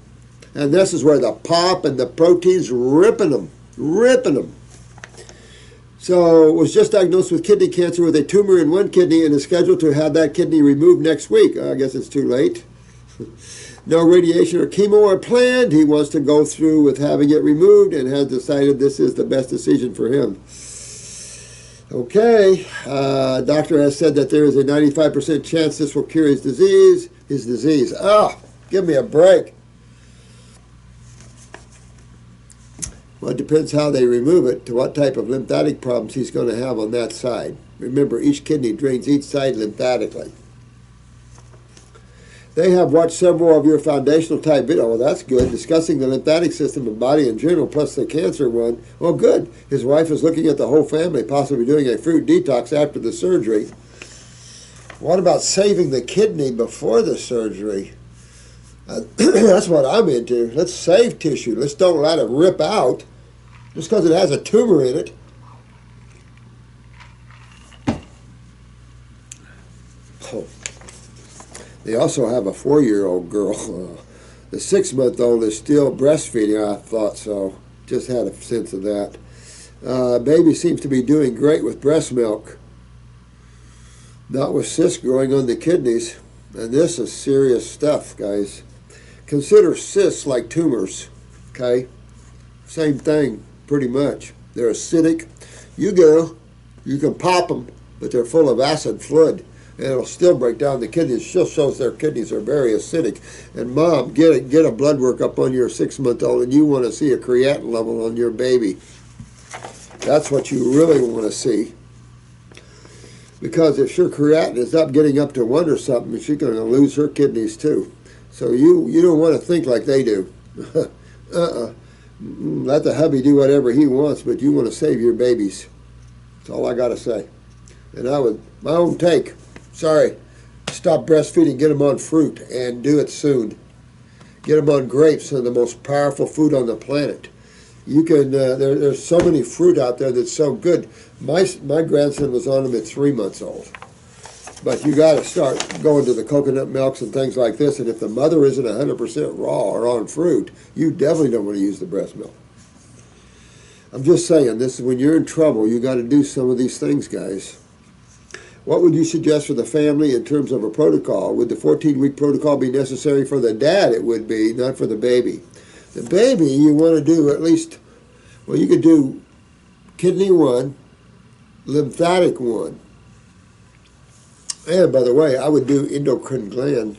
And this is where the pop and the protein's ripping them. So was just diagnosed with kidney cancer with a tumor in one kidney and is scheduled to have that kidney removed next week. I guess it's too late. No radiation or chemo are planned. He wants to go through with having it removed and has decided this is the best decision for him. Okay, doctor has said that there is a 95% chance this will cure his disease. Give me a break. Well, it depends how they remove it, to what type of lymphatic problems he's going to have on that side. Remember, each kidney drains each side lymphatically. They have watched several of your foundational type videos. Well, that's good. Discussing the lymphatic system and body in general, plus the cancer one. Well, good. His wife is looking at the whole family, possibly doing a fruit detox after the surgery. What about saving the kidney before the surgery? That's what I'm into. Let's save tissue. Let's don't let it rip out just because it has a tumor in it. Oh. They also have a 4-year-old girl. The 6-month-old is still breastfeeding. I thought so. Just had a sense of that. Baby seems to be doing great with breast milk. Not with cysts growing on the kidneys. And this is serious stuff, guys. Consider cysts like tumors. Okay? Same thing, pretty much. They're acidic. You can pop them, but they're full of acid fluid. And it'll still break down the kidneys. It still shows their kidneys are very acidic. And Mom, get a blood work up on your 6-month-old, and you want to see a creatinine level on your baby. That's what you really want to see. Because if your creatinine is getting up to 1 or something, she's going to lose her kidneys too. So you don't want to think like they do. Let the hubby do whatever he wants, but you want to save your babies. That's all I got to say. And my own take. Sorry, stop breastfeeding, get them on fruit, and do it soon. Get them on grapes, the most powerful food on the planet. You can. There's so many fruit out there that's so good. My grandson was on them at 3 months old. But you got to start going to the coconut milks and things like this. And if the mother isn't 100% raw or on fruit, you definitely don't want to use the breast milk. I'm just saying, this is when you're in trouble, you got to do some of these things, guys. What would you suggest for the family in terms of a protocol? Would the 14-week protocol be necessary for the dad? It would be, not for the baby. The baby, you want to do at least, well, you could do kidney 1, lymphatic 1. And by the way, I would do endocrine gland.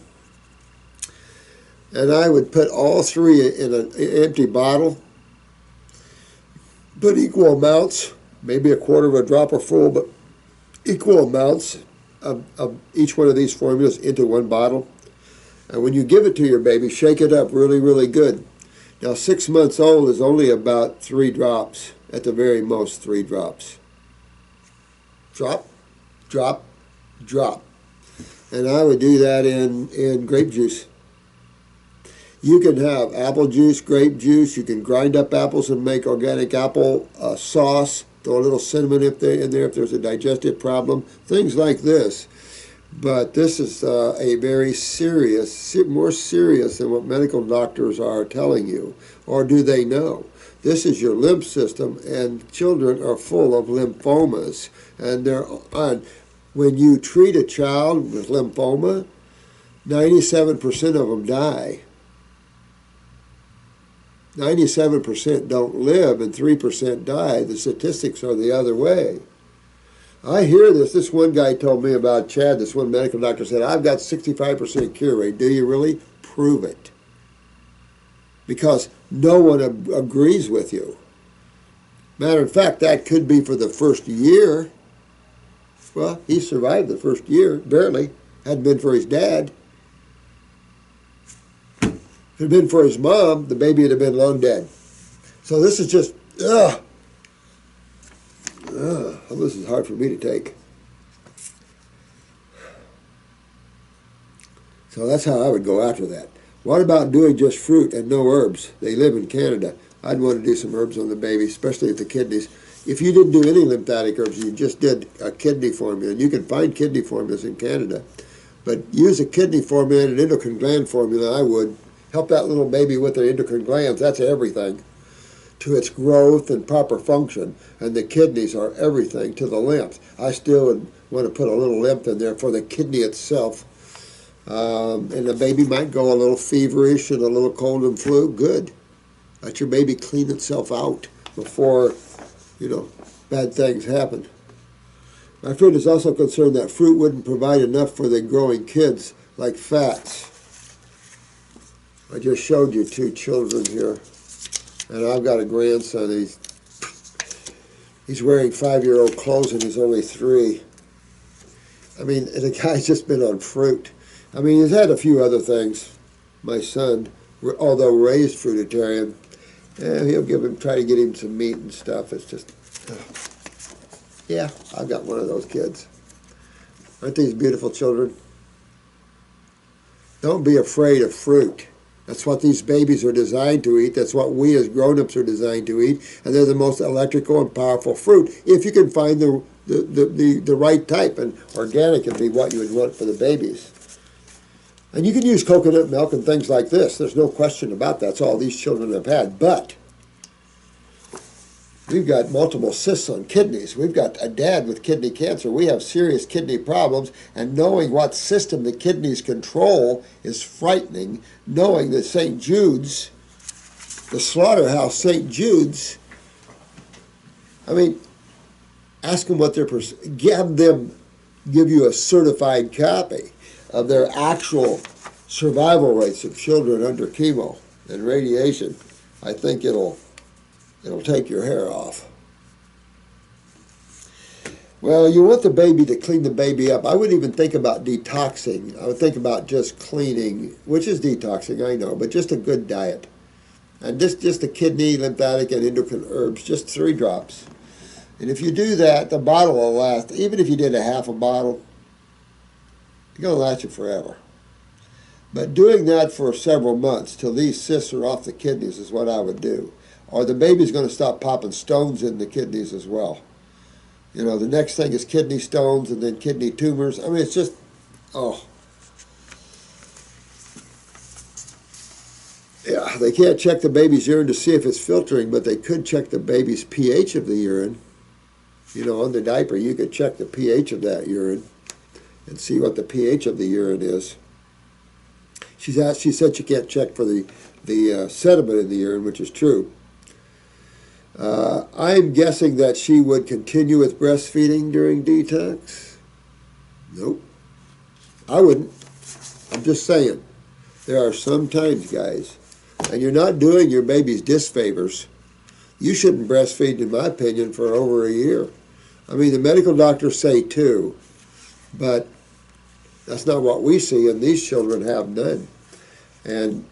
And I would put all 3 in an empty bottle. Put equal amounts, maybe a quarter of a drop or full, but equal amounts of each one of these formulas into one bottle. And when you give it to your baby, shake it up really, really good. Now, 6 months old is only about 3 drops, at the very most 3 drops. Drop, drop, drop. And I would do that in grape juice. You can have apple juice, grape juice. You can grind up apples and make organic apple sauce. Throw a little cinnamon in there if there's a digestive problem. Things like this. But this is a very serious, more serious than what medical doctors are telling you. Or do they know? This is your lymph system, and children are full of lymphomas. And they're on. When you treat a child with lymphoma, 97% of them die. 97% don't live and 3% die. The statistics are the other way. I hear this. This one guy told me about Chad. This one medical doctor said, I've got 65% cure rate. Do you really? Prove it. Because no one agrees with you. Matter of fact, that could be for the first year. Well, he survived the first year, barely. Hadn't been for his dad. If it had been for his mom, the baby would have been long dead. So this is just, this is hard for me to take. So that's how I would go after that. What about doing just fruit and no herbs? They live in Canada. I'd want to do some herbs on the baby, especially at the kidneys. If you didn't do any lymphatic herbs, you just did a kidney formula, and you can find kidney formulas in Canada. But use a kidney formula and an endocrine gland formula, I would. Help that little baby with their endocrine glands. That's everything to its growth and proper function. And the kidneys are everything to the lymph. I still would want to put a little lymph in there for the kidney itself. And the baby might go a little feverish and a little cold and flu. Good. Let your baby clean itself out before, bad things happen. My friend is also concerned that fruit wouldn't provide enough for the growing kids, like fats. I just showed you 2 children here, and I've got a grandson. He's wearing 5-year-old clothes, and he's only 3. I mean, the guy's just been on fruit. I mean, he's had a few other things. My son, although raised fruitarian, he'll try to get him some meat and stuff. It's just, yeah, I've got one of those kids. Aren't these beautiful children? Don't be afraid of fruit. That's what these babies are designed to eat. That's what we as grown-ups are designed to eat. And they're the most electrical and powerful fruit, if you can find the right type. And organic would be what you would want for the babies. And you can use coconut milk and things like this. There's no question about that. That's all these children have had. But we've got multiple cysts on kidneys. We've got a dad with kidney cancer. We have serious kidney problems. And knowing what system the kidneys control is frightening. Knowing that St. Jude's, the slaughterhouse St. Jude's, I mean, ask them what their, have them give you a certified copy of their actual survival rates of children under chemo and radiation. I think it'll take your hair off. Well, you want the baby to clean the baby up. I wouldn't even think about detoxing. I would think about just cleaning, which is detoxing, I know, but just a good diet. And just the kidney, lymphatic, and endocrine herbs, just 3 drops. And if you do that, the bottle will last. Even if you did a half a bottle, it's going to last you forever. But doing that for several months till these cysts are off the kidneys is what I would do. Or the baby's going to stop popping stones in the kidneys as well. You know, the next thing is kidney stones and then kidney tumors. I mean, it's just, oh. Yeah, they can't check the baby's urine to see if it's filtering, but they could check the baby's pH of the urine. You know, on the diaper, you could check the pH of that urine and see what the pH of the urine is. She said she can't check for the sediment in the urine, which is true. I'm guessing that she would continue with breastfeeding during detox. Nope. I wouldn't. I'm just saying. There are some times, guys, and you're not doing your babies disfavors. You shouldn't breastfeed, in my opinion, for over a year. I mean, the medical doctors say 2, but that's not what we see, and these children have none. And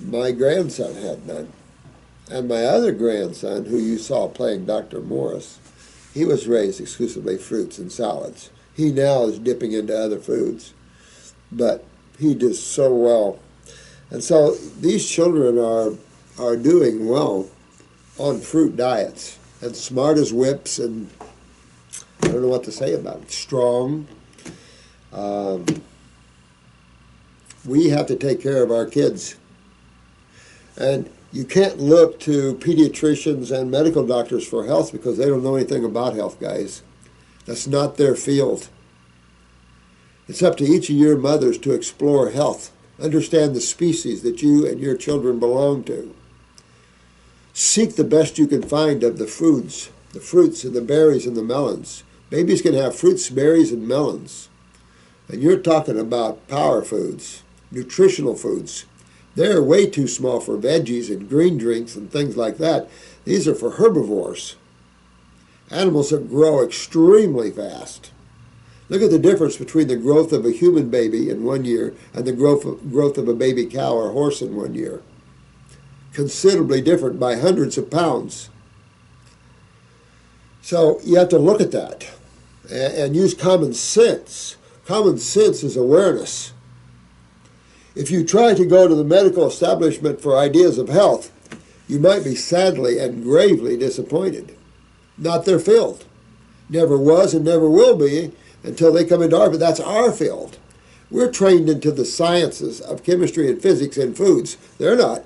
my grandson had none. And my other grandson, who you saw playing Dr. Morse, he was raised exclusively fruits and salads. He now is dipping into other foods, but he does so well. And so these children are doing well on fruit diets, and smart as whips, and I don't know what to say about it. Strong. We have to take care of our kids. And you can't look to pediatricians and medical doctors for health because they don't know anything about health, guys. That's not their field. It's up to each of your mothers to explore health. Understand the species that you and your children belong to. Seek the best you can find of the foods, the fruits and the berries and the melons. Babies can have fruits, berries, and melons. And you're talking about power foods, nutritional foods. They're way too small for veggies and green drinks and things like that. These are for herbivores. Animals that grow extremely fast. Look at the difference between the growth of a human baby in 1 year and the growth of a baby cow or horse in 1 year. Considerably different by hundreds of pounds. So you have to look at that and use common sense. Common sense is awareness. If you try to go to the medical establishment for ideas of health, you might be sadly and gravely disappointed. Not their field. Never was and never will be until they come into our field. That's our field. We're trained into the sciences of chemistry and physics and foods. They're not.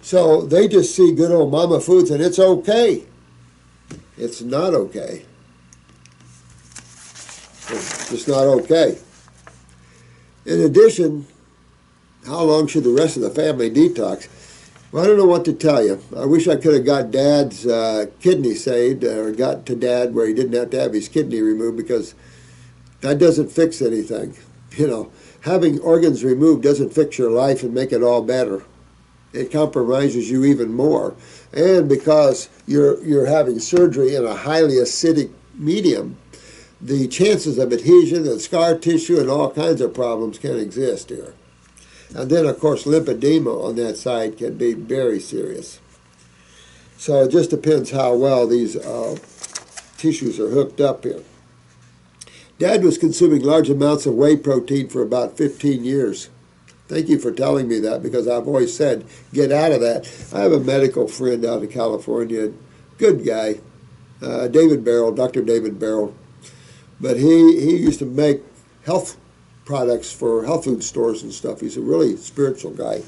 So they just see good old mama foods and it's okay. It's not okay. It's just not okay. In addition, how long should the rest of the family detox? Well, I don't know what to tell you. I wish I could have got Dad's kidney saved or got to Dad where he didn't have to have his kidney removed, because that doesn't fix anything. You know, having organs removed doesn't fix your life and make it all better. It compromises you even more. And because you're having surgery in a highly acidic medium, the chances of adhesion and scar tissue and all kinds of problems can exist here. And then, of course, lymphedema on that side can be very serious. So it just depends how well these tissues are hooked up here. Dad was consuming large amounts of whey protein for about 15 years. Thank you for telling me that, because I've always said, get out of that. I have a medical friend out in California, good guy, David Barrell, Dr. David Barrell. But he used to make health products for health food stores and stuff. He's a really spiritual guy.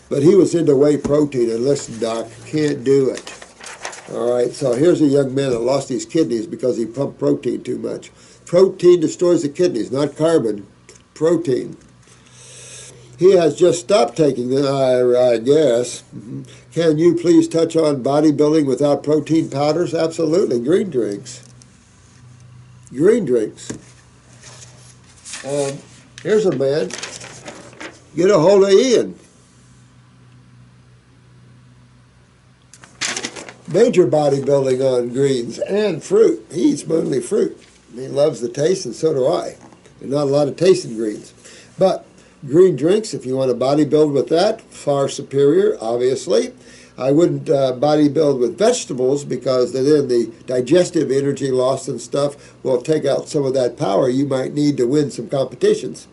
But he was into whey protein, and listen, Doc, can't do it. All right, so here's a young man that lost his kidneys because he pumped protein too much. Protein destroys the kidneys, not carbon, protein. He has just stopped taking them, I guess. Can you please touch on bodybuilding without protein powders? Absolutely, green drinks. Green drinks. And here's a man, get a hold of Ian. Major bodybuilding on greens and fruit. He eats mainly fruit. He loves the taste, and so do I. There's not a lot of taste in greens. But green drinks, if you want to bodybuild with that, far superior, obviously. I wouldn't bodybuild with vegetables, because then the digestive energy loss and stuff will take out some of that power you might need to win some competitions.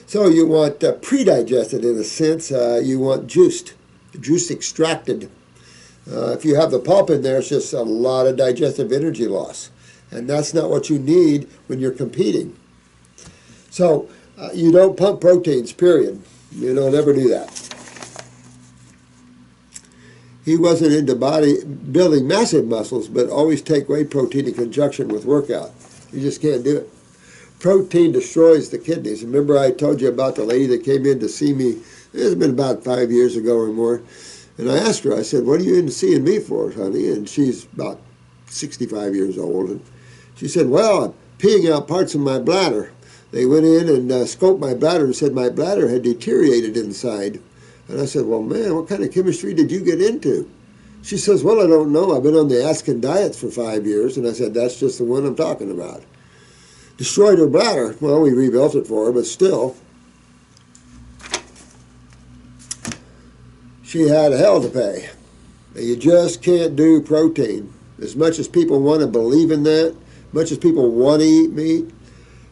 So you want pre-digested in a sense. You want juiced, juice extracted. If you have the pulp in there, it's just a lot of digestive energy loss. And that's not what you need when you're competing. So you don't pump proteins, period. You don't ever do that. He wasn't into building massive muscles, but always take whey protein in conjunction with workout. You just can't do it. Protein destroys the kidneys. Remember I told you about the lady that came in to see me, it's been about 5 years ago or more, and I asked her, I said, what are you in seeing me for, honey? And she's about 65 years old, and she said, well, I'm peeing out parts of my bladder. They went in and scoped my bladder and said my bladder had deteriorated inside. And I said, well, man, what kind of chemistry did you get into? She says, well, I don't know. I've been on the Atkins diet for 5 years. And I said, that's just the one I'm talking about. Destroyed her bladder. Well, we rebuilt it for her, but still, she had hell to pay. You just can't do protein. As much as people want to believe in that, much as people want to eat meat,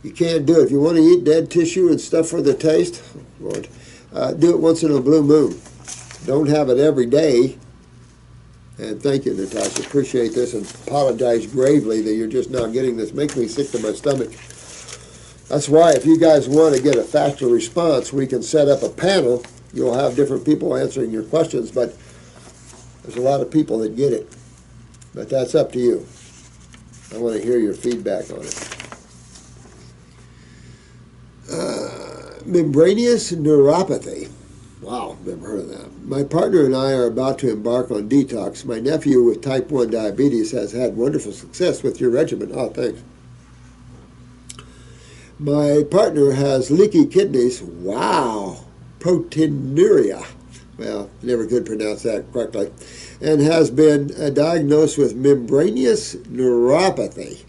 you can't do it. If you want to eat dead tissue and stuff for the taste, Lord, do it once in a blue moon. Don't have it every day. And thank you, Natasha. Appreciate this and apologize gravely that you're just not getting this. Makes me sick to my stomach. That's why if you guys want to get a faster response, we can set up a panel. You'll have different people answering your questions, but there's a lot of people that get it. But that's up to you. I want to hear your feedback on it. Membranous neuropathy. Wow, never heard of that. My partner and I are about to embark on detox. My nephew with type 1 diabetes has had wonderful success with your regimen. Oh, thanks. My partner has leaky kidneys. Wow. Proteinuria. Well, never could pronounce that correctly. And has been diagnosed with membranous neuropathy,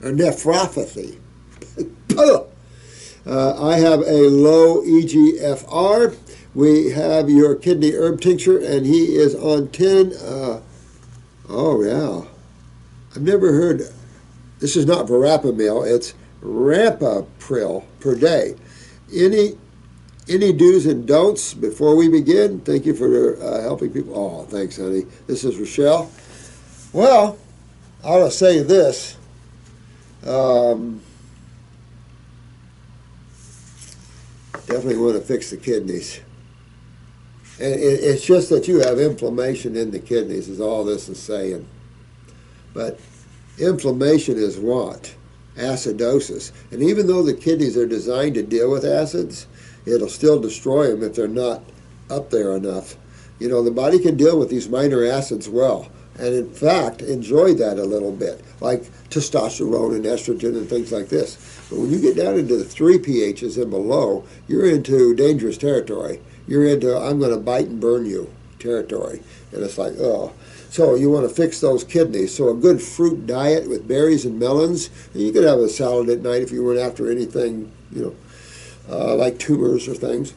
or nephropathy. I have a low EGFR. We have your kidney herb tincture, and he is on 10. Oh, yeah. I've never heard. This is not verapamil. It's Rampapril per day. Any do's and don'ts before we begin? Thank you for helping people. Oh, thanks, honey. This is Rochelle. Well, I want to say this. Definitely want to fix the kidneys. And it's just that you have inflammation in the kidneys is all this is saying. But inflammation is what? Acidosis. And even though the kidneys are designed to deal with acids, it'll still destroy them if they're not up there enough. You know, the body can deal with these minor acids well. And in fact, enjoy that a little bit, like testosterone and estrogen and things like this. But when you get down into the 3 pHs and below, you're into dangerous territory. You're into, I'm going to bite and burn you territory. And it's like, oh. So you want to fix those kidneys. So a good fruit diet with berries and melons. And you could have a salad at night if you weren't after anything, you know, like tumors or things.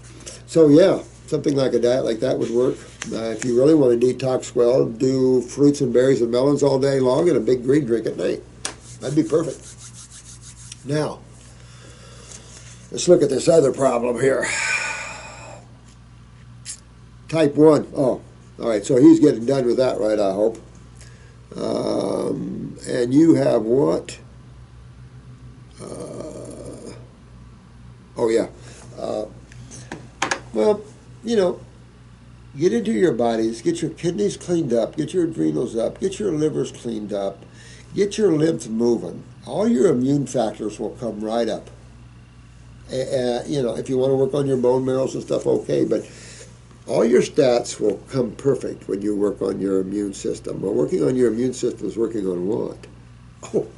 So yeah, something like a diet like that would work. If you really want to detox well, do fruits and berries and melons all day long and a big green drink at night. That'd be perfect. Now, let's look at this other problem here. Type 1. Oh, all right, so he's getting done with that, right, I hope. And you have what? Oh, yeah. Well, you know, get into your bodies, get your kidneys cleaned up, get your adrenals up, get your livers cleaned up, get your lymph moving. All your immune factors will come right up. You know, if you want to work on your bone marrows and stuff, okay, but all your stats will come perfect when you work on your immune system. Well, working on your immune system is working on what? Oh,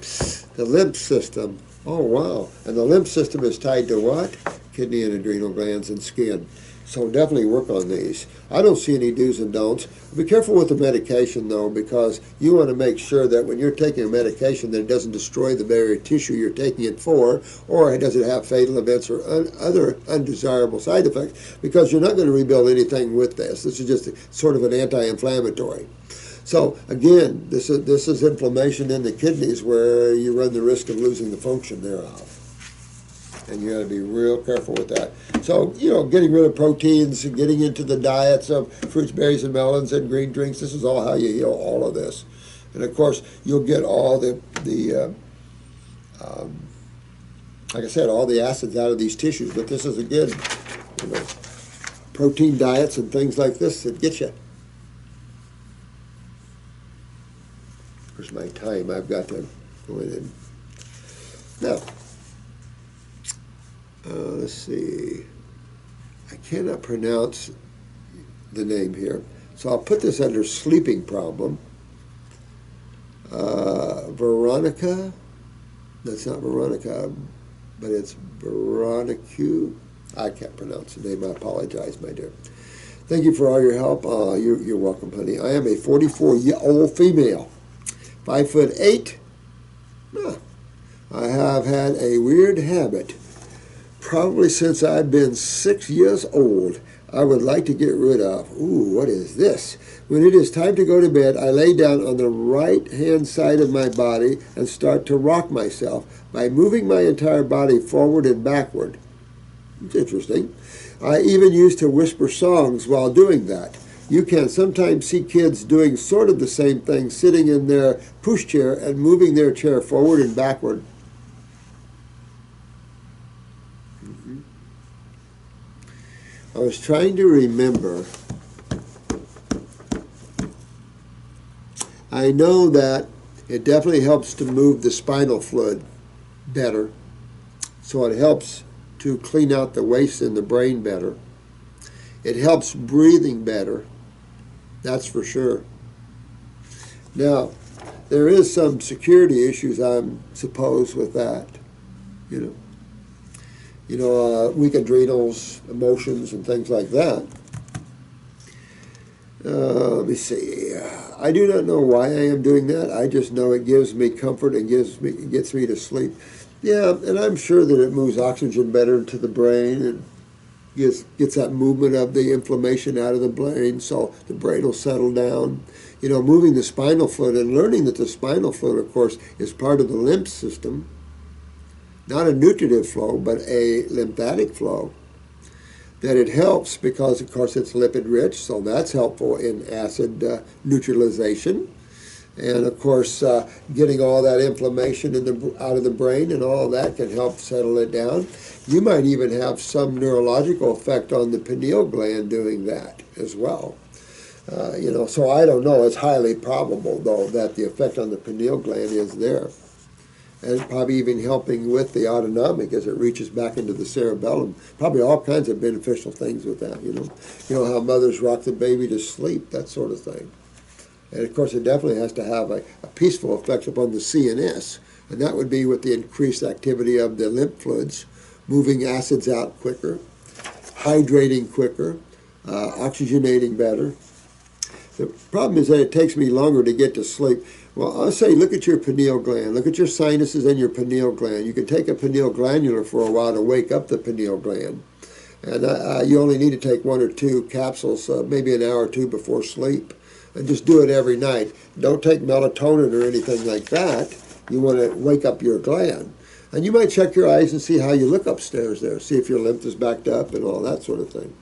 the lymph system. Oh, wow. And the lymph system is tied to what? Kidney and adrenal glands and skin. So definitely work on these. I don't see any do's and don'ts. Be careful with the medication, though, because you want to make sure that when you're taking a medication that it doesn't destroy the very tissue you're taking it for, or it doesn't have fatal events or other undesirable side effects, because you're not going to rebuild anything with this. This is just sort of an anti-inflammatory. So again, this is inflammation in the kidneys where you run the risk of losing the function thereof. And you got to be real careful with that. So, you know, getting rid of proteins and getting into the diets of fruits, berries, and melons and green drinks, this is all how you heal all of this. And of course, you'll get all the Like I said, all the acids out of these tissues, but this is again, you know, protein diets and things like this that get you. Where's my time? I've got to go in and now. Let's see. I cannot pronounce the name here, so I'll put this under sleeping problem. Veronica. That's not Veronica, but it's Veronica. I can't pronounce the name. I apologize, my dear. Thank you for all your help. You're welcome, honey. I am a 44-year-old female, 5'8". I have had a weird habit, probably since I've been 6 years old. I would like to get rid of. Ooh, what is this? When it is time to go to bed, I lay down on the right-hand side of my body and start to rock myself by moving my entire body forward and backward. It's interesting. I even used to whisper songs while doing that. You can sometimes see kids doing sort of the same thing, sitting in their pushchair and moving their chair forward and backward. I was trying to remember. I know that it definitely helps to move the spinal fluid better. So it helps to clean out the waste in the brain better. It helps breathing better. That's for sure. Now, there is some security issues, I suppose, with that. Weak adrenals, emotions, and things like that. Let me see. I do not know why I am doing that. I just know it gives me comfort and gets me to sleep. Yeah, and I'm sure that it moves oxygen better into the brain and gets that movement of the inflammation out of the brain, so the brain will settle down. Moving the spinal fluid and learning that the spinal fluid, of course, is part of the lymph system. Not a nutritive flow, but a lymphatic flow. That it helps because, of course, it's lipid rich, so that's helpful in acid neutralization. And, of course, getting all that inflammation out of the brain and all of that can help settle it down. You might even have some neurological effect on the pineal gland doing that as well. So I don't know. It's highly probable, though, that the effect on the pineal gland is there. And probably even helping with the autonomic as it reaches back into the cerebellum. Probably all kinds of beneficial things with that, how mothers rock the baby to sleep, that sort of thing. And, of course, it definitely has to have a peaceful effect upon the CNS, and that would be with the increased activity of the lymph fluids, moving acids out quicker, hydrating quicker, oxygenating better. The problem is that it takes me longer to get to sleep. Well, I'll say look at your pineal gland. Look at your sinuses and your pineal gland. You can take a pineal glandular for a while to wake up the pineal gland. And you only need to take 1 or 2 capsules, maybe an hour or 2 before sleep. And just do it every night. Don't take melatonin or anything like that. You want to wake up your gland. And you might check your eyes and see how you look upstairs there. See if your lymph is backed up and all that sort of thing.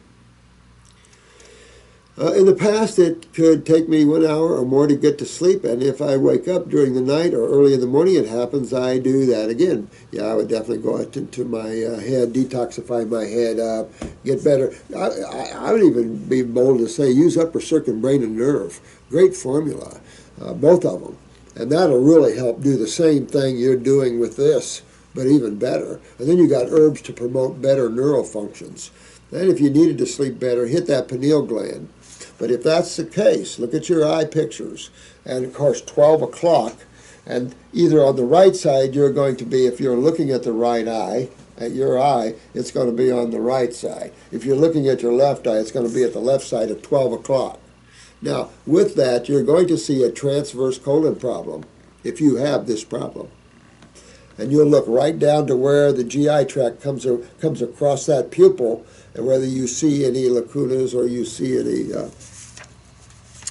In the past, it could take me 1 hour or more to get to sleep, and if I wake up during the night or early in the morning, it happens, I do that again. Yeah, I would definitely go out into my head, detoxify my head up, get better. I would even be bold to say use upper circuit brain and nerve. Great formula, both of them. And that'll really help do the same thing you're doing with this, but even better. And then you got herbs to promote better neural functions. Then if you needed to sleep better, hit that pineal gland. But if that's the case, look at your eye pictures. And, of course, 12 o'clock. And either on the right side, you're going to be, if you're looking at the right eye, at your eye, it's going to be on the right side. If you're looking at your left eye, it's going to be at the left side at 12 o'clock. Now, with that, you're going to see a transverse colon problem if you have this problem. And you'll look right down to where the GI tract comes across that pupil, and whether you see any lacunas or you see any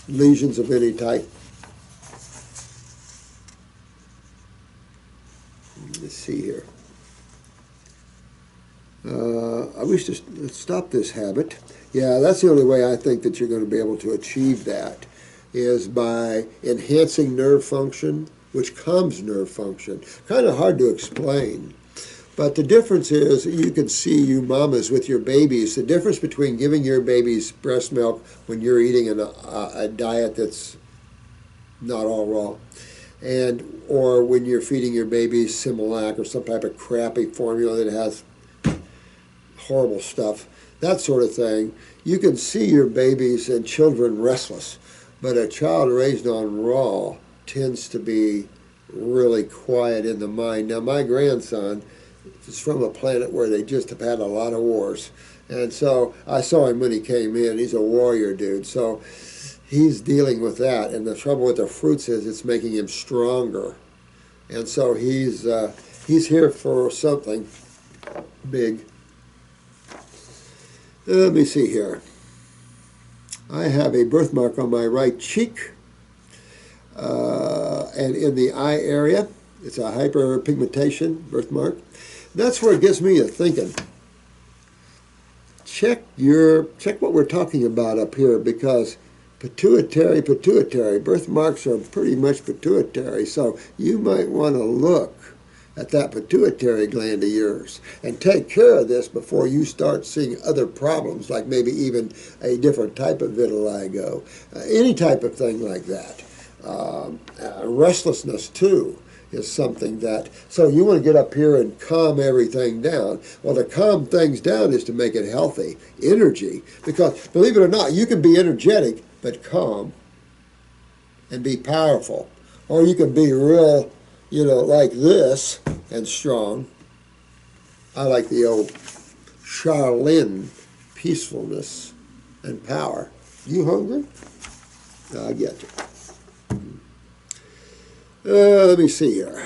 lesions of any type. Let's see here. I wish to stop this habit. Yeah, that's the only way I think that you're going to be able to achieve that, is by enhancing nerve function, which calms nerve function. Kind of hard to explain. But the difference is, you can see, you mamas with your babies, the difference between giving your babies breast milk when you're eating a diet that's not all raw, or when you're feeding your baby Similac or some type of crappy formula that has horrible stuff, that sort of thing. You can see your babies and children restless, but a child raised on raw tends to be really quiet in the mind. Now, my grandson is from a planet where they just have had a lot of wars, and so I saw him when he came in. He's a warrior dude, so he's dealing with that, and the trouble with the fruits is it's making him stronger, and so he's here for something big. Let me see here. I have a birthmark on my right cheek, and in the eye area. It's a hyperpigmentation birthmark. That's where it gets me to thinking. Check what we're talking about up here, because pituitary, birthmarks are pretty much pituitary, so you might want to look at that pituitary gland of yours and take care of this before you start seeing other problems, like maybe even a different type of vitiligo, any type of thing like that. Restlessness too is something that, so you want to get up here and calm everything down. Well, to calm things down is to make it healthy. Energy, because believe it or not, you can be energetic but calm and be powerful, or you can be real, like this, and strong. I like the old Shaolin peacefulness and power. You hungry? I get you. Let me see here.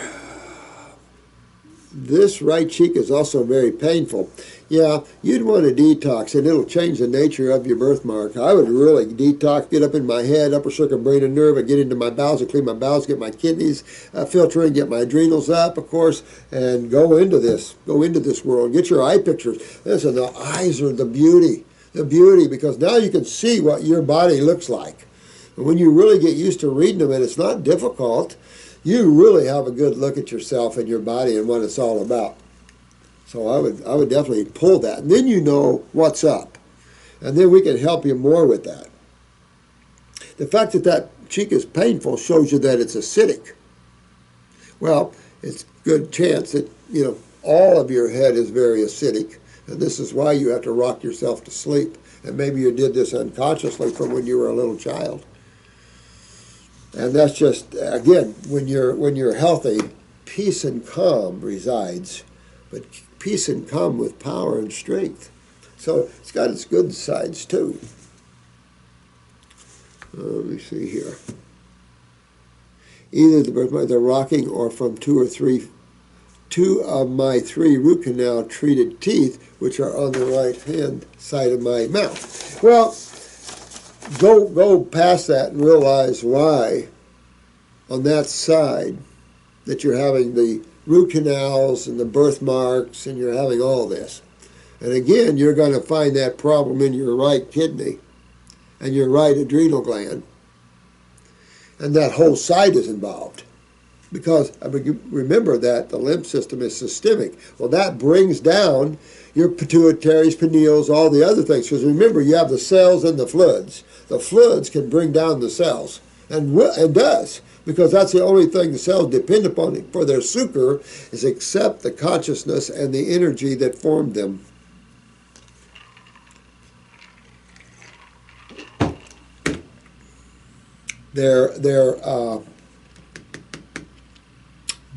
This right cheek is also very painful. Yeah, you'd want to detox, and it'll change the nature of your birthmark. I would really detox, get up in my head, upper circle, brain, and nerve, and get into my bowels, and clean my bowels, get my kidneys filtering, get my adrenals up, of course, and go into this world. Get your eye pictures. Listen, the eyes are the beauty, because now you can see what your body looks like. And when you really get used to reading them, and it's not difficult, you really have a good look at yourself and your body and what it's all about. So I would definitely pull that. And then you know what's up. And then we can help you more with that. The fact that that cheek is painful shows you that it's acidic. Well, it's a good chance that, all of your head is very acidic. And this is why you have to rock yourself to sleep. And maybe you did this unconsciously from when you were a little child. And that's just, again, when you're healthy, peace and calm resides, but peace and calm with power and strength. So it's got its good sides too. Let me see here. Either the rocking or from two of my three root canal treated teeth, which are on the right hand side of my mouth. Well, go past that and realize why on that side that you're having the root canals and the birthmarks and you're having all this. And again, you're going to find that problem in your right kidney and your right adrenal gland. And that whole side is involved. Because remember that the lymph system is systemic. Well, that brings down your pituitaries, pineals, all the other things. Because remember, you have the cells and the fluids. The fluids can bring down the cells, and does, because that's the only thing the cells depend upon for their succor, is accept the consciousness and the energy that formed them. Their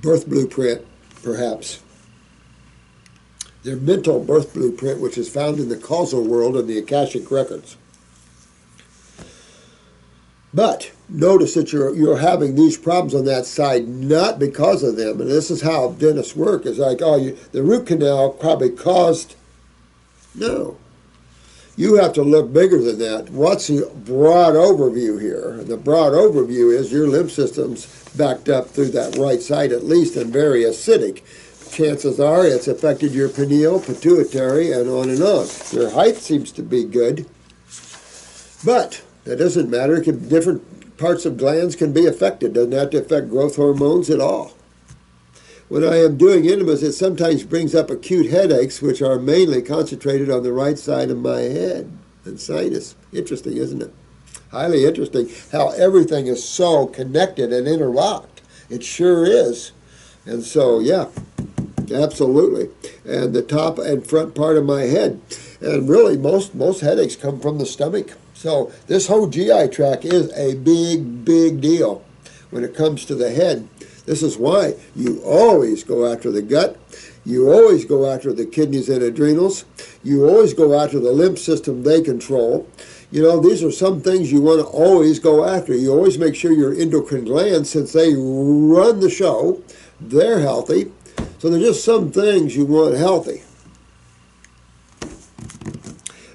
birth blueprint, perhaps. Their mental birth blueprint, which is found in the causal world and the Akashic records. But notice that you're having these problems on that side, not because of them. And this is how dentists work. It's like, the root canal probably caused. No. You have to look bigger than that. What's the broad overview here? And the broad overview is your lymph system's backed up through that right side at least and very acidic. Chances are it's affected your pineal, pituitary, and on and on. Your height seems to be good. But that doesn't matter. It can be different parts of glands can be affected. Doesn't have to affect growth hormones at all. When I am doing enemas, it sometimes brings up acute headaches, which are mainly concentrated on the right side of my head and sinus. Interesting, isn't it? Highly interesting how everything is so connected and interlocked. It sure is. And so, yeah, absolutely. And the top and front part of my head. And really, most headaches come from the stomach. So this whole GI tract is a big, big deal when it comes to the head. This is why you always go after the gut. You always go after the kidneys and adrenals. You always go after the lymph system they control. You know, these are some things you want to always go after. You always make sure your endocrine glands, since they run the show, they're healthy. So there's just some things you want healthy.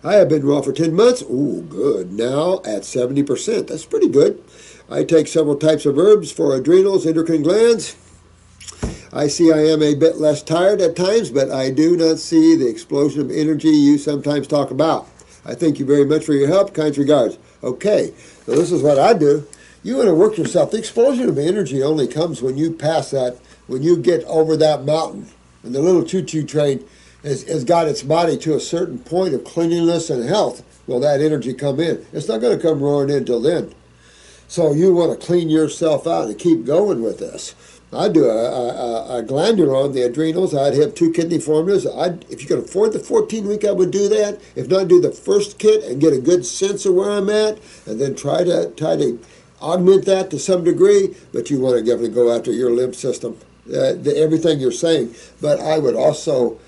I have been raw for 10 months. Ooh, good. Now at 70%. That's pretty good. I take several types of herbs for adrenals, endocrine glands. I see I am a bit less tired at times, but I do not see the explosion of energy you sometimes talk about. I thank you very much for your help. Kind regards. Okay, so this is what I do. You want to work yourself. The explosion of energy only comes when you pass that, when you get over that mountain. And the little choo-choo train has got its body to a certain point of cleanliness and health. Will that energy come in? It's not going to come roaring in till then. So you want to clean yourself out and keep going with this. I'd do a glandular on the adrenals. I'd have 2 kidney formulas. If you can afford the 14-week, I would do that. If not, do the first kit and get a good sense of where I'm at, and then try to augment that to some degree. But you want to definitely go after your lymph system, everything you're saying. But I would also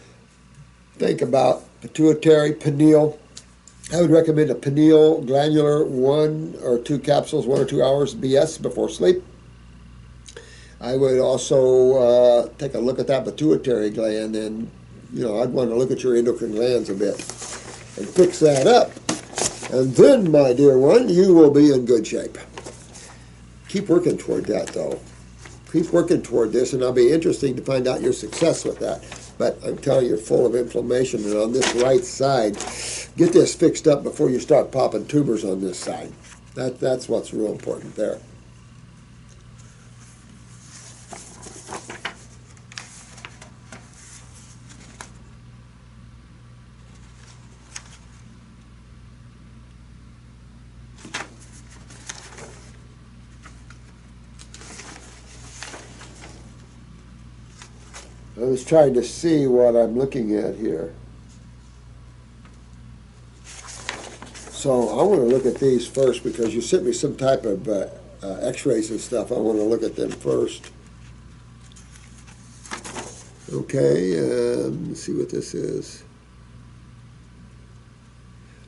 think about pituitary, pineal. I would recommend a pineal glandular 1 or 2 capsules, 1 or 2 hours BS before sleep. I would also take a look at that pituitary gland, and I'd want to look at your endocrine glands a bit and fix that up. And then, my dear one, you will be in good shape. Keep working toward that, though. Keep working toward this, and it'll be interesting to find out your success with that. But I'm telling you, you're full of inflammation, and on this right side, get this fixed up before you start popping tumors on this side. That's what's real important there. I was trying to see what I'm looking at here. So I want to look at these first because you sent me some type of x-rays and stuff. I want to look at them first. Okay, let's see what this is.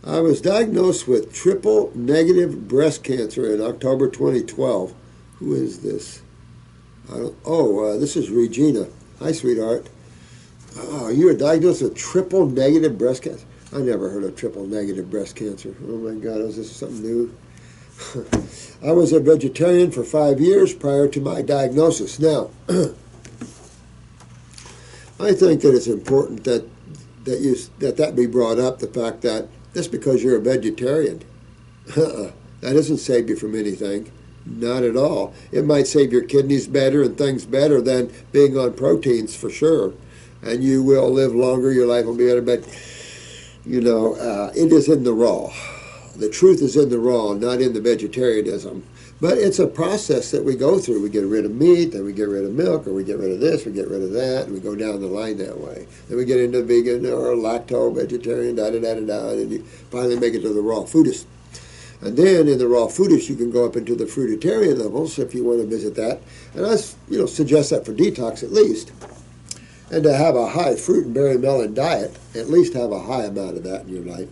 I was diagnosed with triple negative breast cancer in October 2012. Who is this? This is Regina. Hi, sweetheart. Oh, you were diagnosed with triple negative breast cancer? I never heard of triple negative breast cancer. Oh my God, is this something new? I was a vegetarian for 5 years prior to my diagnosis. Now, I think that it's important that be brought up, the fact that just because you're a vegetarian, that doesn't save you from anything. Not at all. It might save your kidneys better and things better than being on proteins for sure. And you will live longer, your life will be better, but it is in the raw. The truth is in the raw, not in the vegetarianism. But it's a process that we go through. We get rid of meat, then we get rid of milk, or we get rid of this, we get rid of that, and we go down the line that way. Then we get into vegan or lacto-vegetarian, and you finally make it to the raw foodist. And then in the raw foodist, you can go up into the fruitarian levels if you want to visit that. And I suggest that for detox at least. And to have a high fruit and berry melon diet, at least have a high amount of that in your life.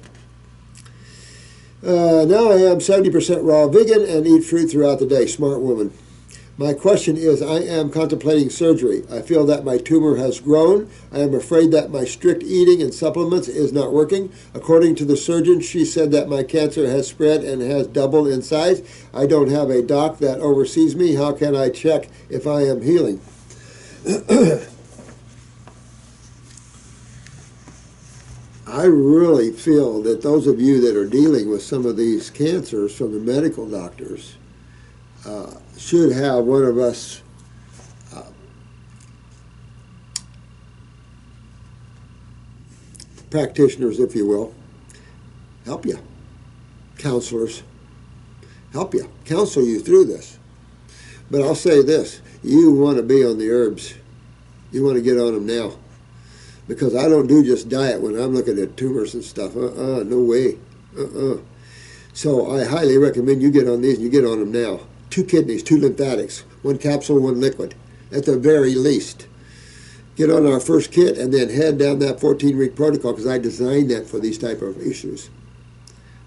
Now I am 70% raw vegan and eat fruit throughout the day. Smart woman. My question is, I am contemplating surgery. I feel that my tumor has grown. I am afraid that my strict eating and supplements is not working. According to the surgeon, she said that my cancer has spread and has doubled in size. I don't have a doc that oversees me. How can I check if I am healing? I really feel that those of you that are dealing with some of these cancers from the medical doctors, should have one of us practitioners, if you will, help you. Counselors, help you, counsel you through this. But I'll say this, you want to be on the herbs. You want to get on them now. Because I don't do just diet when I'm looking at tumors and stuff. No way. So I highly recommend you get on these and you get on them now. 2 kidneys, 2 lymphatics, 1 capsule, 1 liquid, at the very least. Get on our first kit and then head down that 14-week protocol, because I designed that for these type of issues.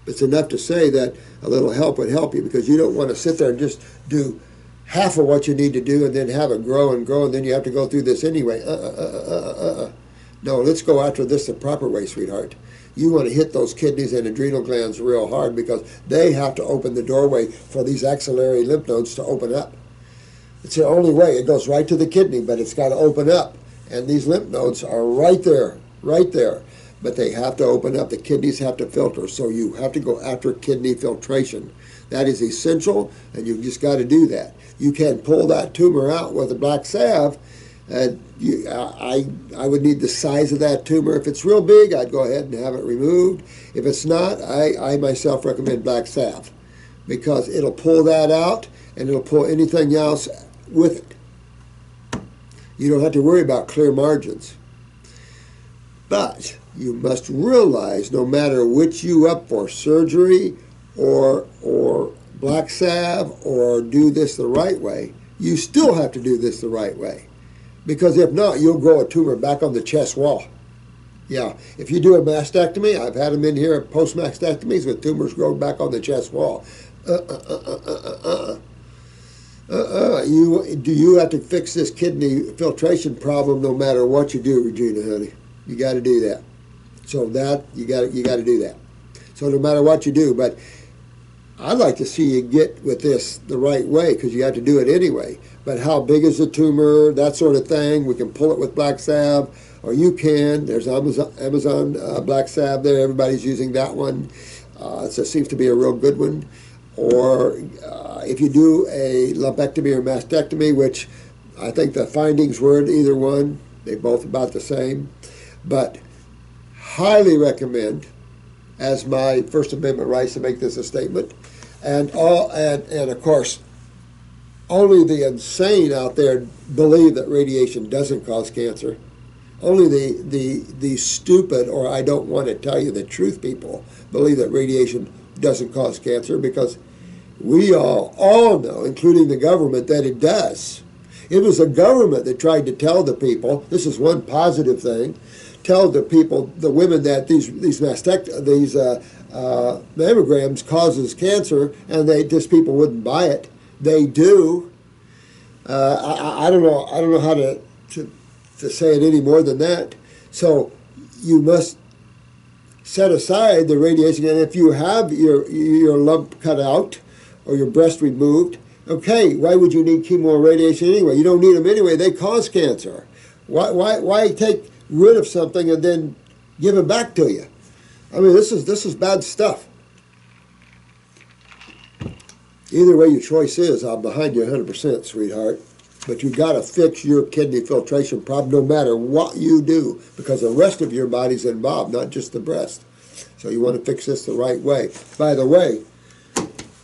But it's enough to say that a little help would help you, because you don't want to sit there and just do half of what you need to do and then have it grow and grow, and then you have to go through this anyway. No, let's go after this the proper way, sweetheart. You want to hit those kidneys and adrenal glands real hard, because they have to open the doorway for these axillary lymph nodes to open up. It's the only way. It goes right to the kidney, but it's got to open up. And these lymph nodes are right there, right there. But they have to open up. The kidneys have to filter. So you have to go after kidney filtration. That is essential, and you've just got to do that. You can pull that tumor out with a black salve. I would need the size of that tumor. If it's real big, I'd go ahead and have it removed. If it's not, I myself recommend black salve, because it'll pull that out and it'll pull anything else with it. You don't have to worry about clear margins. But you must realize, no matter which you up for, surgery or black salve or do this the right way, you still have to do this the right way. Because if not, you'll grow a tumor back on the chest wall. Yeah, if you do a mastectomy, I've had them in here at post-mastectomies with tumors grow back on the chest wall. You have to fix this kidney filtration problem no matter what you do, Regina, honey. You got to do that. So that you got to do that. So no matter what you do, but I'd like to see you get with this the right way, because you have to do it anyway. But how big is the tumor, that sort of thing, we can pull it with black salve, or you can. There's Amazon black salve there. Everybody's using that one. It seems to be a real good one. Or if you do a lumpectomy or mastectomy, which I think the findings were in either one, they're both about the same. But highly recommend, as my First Amendment rights to make this a statement, and of course, only the insane out there believe that radiation doesn't cause cancer. Only the stupid, or I don't want to tell you the truth people, believe that radiation doesn't cause cancer, because we all know, including the government, that it does. It was the government that tried to tell the people, this is one positive thing, tell the people, the women, that these mammograms causes cancer, and just people wouldn't buy it. They do. I don't know how to say it any more than that. So you must set aside the radiation, and if you have your lump cut out or your breast removed, okay, why would you need chemo or radiation anyway? You don't need them anyway. They cause cancer. Why take rid of something and then give it back to you? I mean, this is bad stuff. Either way your choice is, I'm behind you 100%, sweetheart. But you got to fix your kidney filtration problem no matter what you do, because the rest of your body's involved, not just the breast. So you want to fix this the right way. By the way,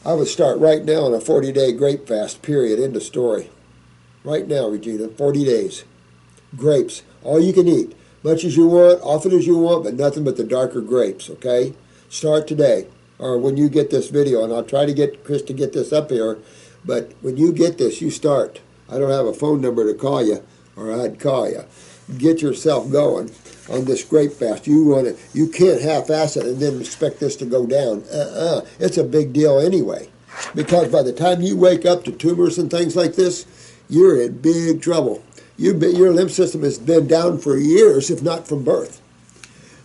I would start right now on a 40-day grape fast, period, end of story. Right now, Regina, 40 days. Grapes, all you can eat. Much as you want, often as you want, but nothing but the darker grapes, okay? Start today, or when you get this video, and I'll try to get Chris to get this up here, but when you get this, you start. I don't have a phone number to call you, or I'd call you. Get yourself going on this grape fast. You can't half-ass it and then expect this to go down. It's a big deal anyway, because by the time you wake up to tumors and things like this, you're in big trouble. Your lymph system has been down for years, if not from birth.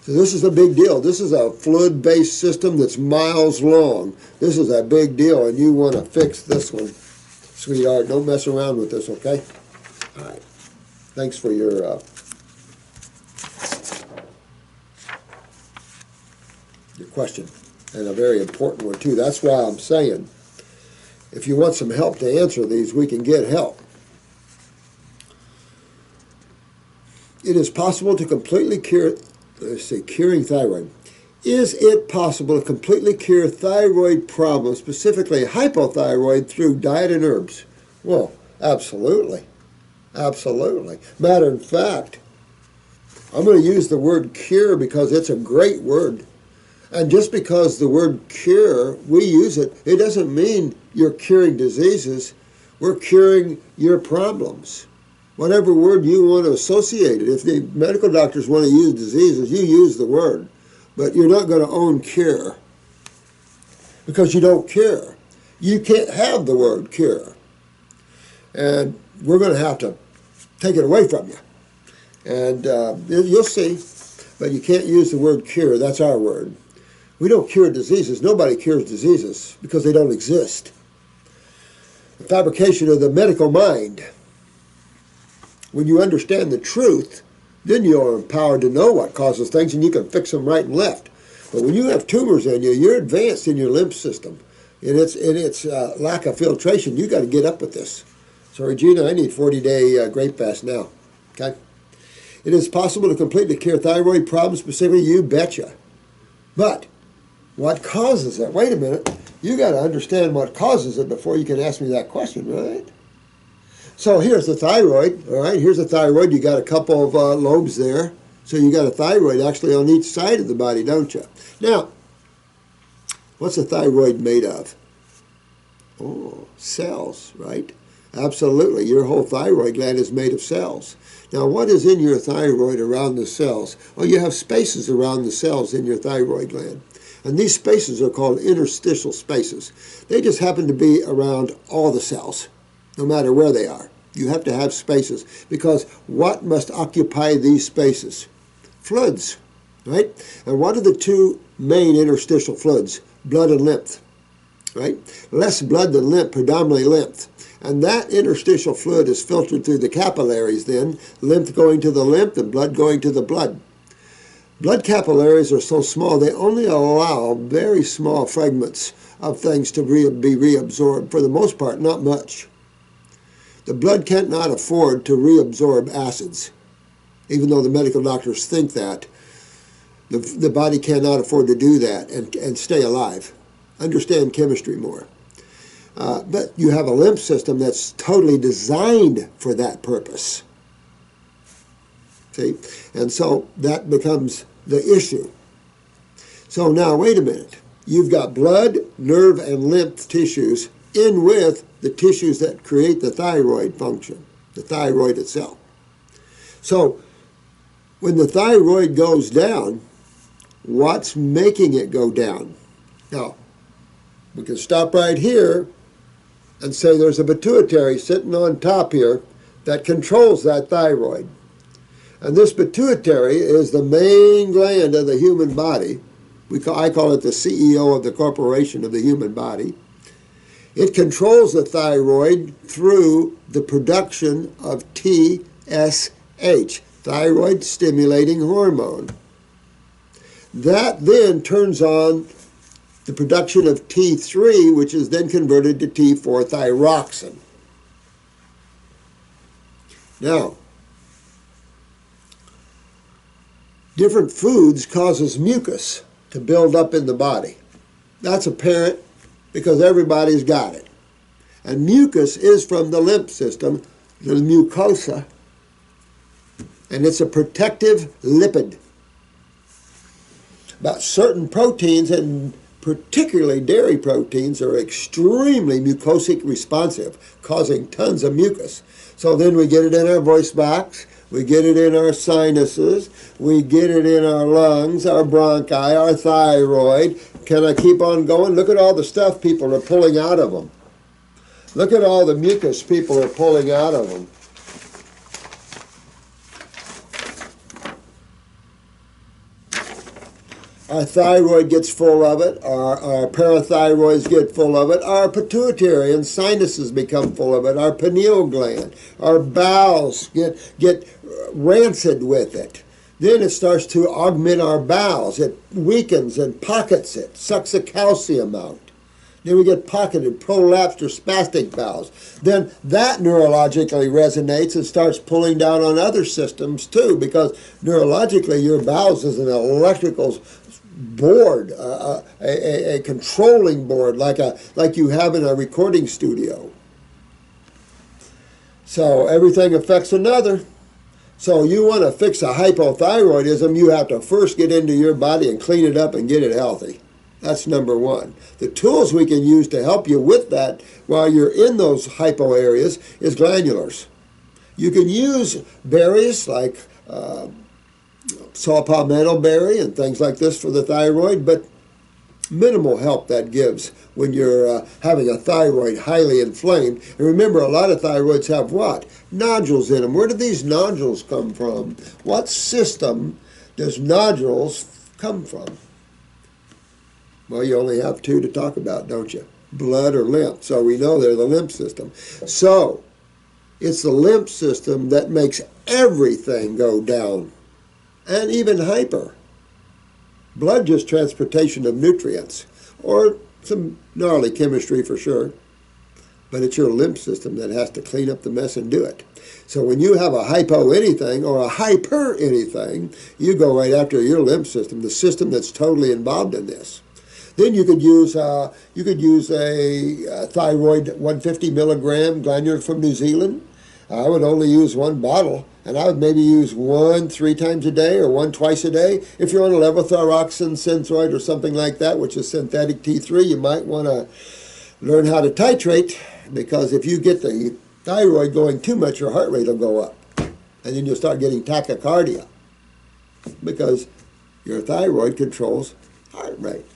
So this is a big deal. This is a fluid-based system that's miles long. This is a big deal, and you want to fix this one, sweetheart. Don't mess around with this, okay? All right. Thanks for your question, and a very important one, too. That's why I'm saying If you want some help to answer these, we can get help. It is possible to completely cure, curing thyroid. Is it possible to completely cure thyroid problems, specifically hypothyroid, through diet and herbs? Well, absolutely. Absolutely. Matter of fact, I'm going to use the word cure because it's a great word. And just because the word cure, we use it, it doesn't mean you're curing diseases. We're curing your problems. Whatever word you want to associate it. If the medical doctors want to use diseases, you use the word. But you're not going to own cure because you don't cure. You can't have the word cure. And we're going to have to take it away from you. And you'll see. But you can't use the word cure. That's our word. We don't cure diseases. Nobody cures diseases because they don't exist. The fabrication of the medical mind. When you understand the truth, then you're empowered to know what causes things and you can fix them right and left. But when you have tumors in you, you're advanced in your lymph system. And it's lack of filtration. You got to get up with this. So Regina, I need 40-day grape fast now. Okay? It is possible to completely cure thyroid problems, specifically, you betcha. But what causes it? Wait a minute. You got to understand what causes it before you can ask me that question, right? So here's the thyroid, all right? Here's the thyroid. You got a couple of lobes there. So you got a thyroid actually on each side of the body, don't you? Now, what's a thyroid made of? Oh, cells, right? Absolutely. Your whole thyroid gland is made of cells. Now, what is in your thyroid around the cells? Well, you have spaces around the cells in your thyroid gland. And these spaces are called interstitial spaces. They just happen to be around all the cells, no matter where they are. You have to have spaces because what must occupy these spaces? Fluids, right? And what are the two main interstitial fluids? Blood and lymph, right? Less blood than lymph, predominantly lymph. And that interstitial fluid is filtered through the capillaries then, lymph going to the lymph and blood going to the blood. Blood capillaries are so small, they only allow very small fragments of things to be reabsorbed. For the most part, not much. The blood cannot afford to reabsorb acids, even though the medical doctors think that. The body cannot afford to do that and stay alive. Understand chemistry more. But you have a lymph system that's totally designed for that purpose. See? And so that becomes the issue. So now, wait a minute. You've got blood, nerve, and lymph tissues in with the tissues that create the thyroid function, the thyroid itself. So when the thyroid goes down, what's making it go down? Now, we can stop right here and say there's a pituitary sitting on top here that controls that thyroid. And this pituitary is the main gland of the human body. I call it the CEO of the corporation of the human body. It controls the thyroid through the production of TSH, thyroid stimulating hormone. That then turns on the production of T3, which is then converted to T4 thyroxine. Now, different foods causes mucus to build up in the body. That's apparent because everybody's got it. And mucus is from the lymph system, the mucosa, and it's a protective lipid. But certain proteins, and particularly dairy proteins, are extremely mucosic responsive, causing tons of mucus. So then we get it in our voice box, we get it in our sinuses, we get it in our lungs, our bronchi, our thyroid. Can I keep on going? Look at all the stuff people are pulling out of them. Look at all the mucus people are pulling out of them. Our thyroid gets full of it, our parathyroids get full of it, our pituitary and sinuses become full of it, our pineal gland, our bowels get rancid with it. Then it starts to augment our bowels. It weakens and pockets it, sucks the calcium out. Then we get pocketed, prolapsed, or spastic bowels. Then that neurologically resonates and starts pulling down on other systems too, because neurologically your bowels is an electrical board, a controlling board, like you have in a recording studio. So everything affects another. So you want to fix a hypothyroidism, you have to first get into your body and clean it up and get it healthy. That's number one. The tools we can use to help you with that while you're in those hypo areas is glandulars. You can use berries like saw palmetto berry and things like this for the thyroid, but minimal help that gives when you're having a thyroid highly inflamed. And remember, a lot of thyroids have what? Nodules in them. Where do these nodules come from? What system does nodules come from? Well, you only have two to talk about, don't you? Blood or lymph. So we know they're the lymph system. So it's the lymph system that makes everything go down, and even hyper. Blood just transportation of nutrients, or some gnarly chemistry for sure, but it's your lymph system that has to clean up the mess and do it. So when you have a hypo anything or a hyper anything, you go right after your lymph system, the system that's totally involved in this. Then you could use a thyroid 150 milligram glandular from New Zealand. I would only use one bottle, and I would maybe use one 3 times a day or one twice a day. If you're on a levothyroxine Synthroid or something like that, which is synthetic T3, you might want to learn how to titrate, because if you get the thyroid going too much, your heart rate will go up. And then you'll start getting tachycardia, because your thyroid controls heart rate.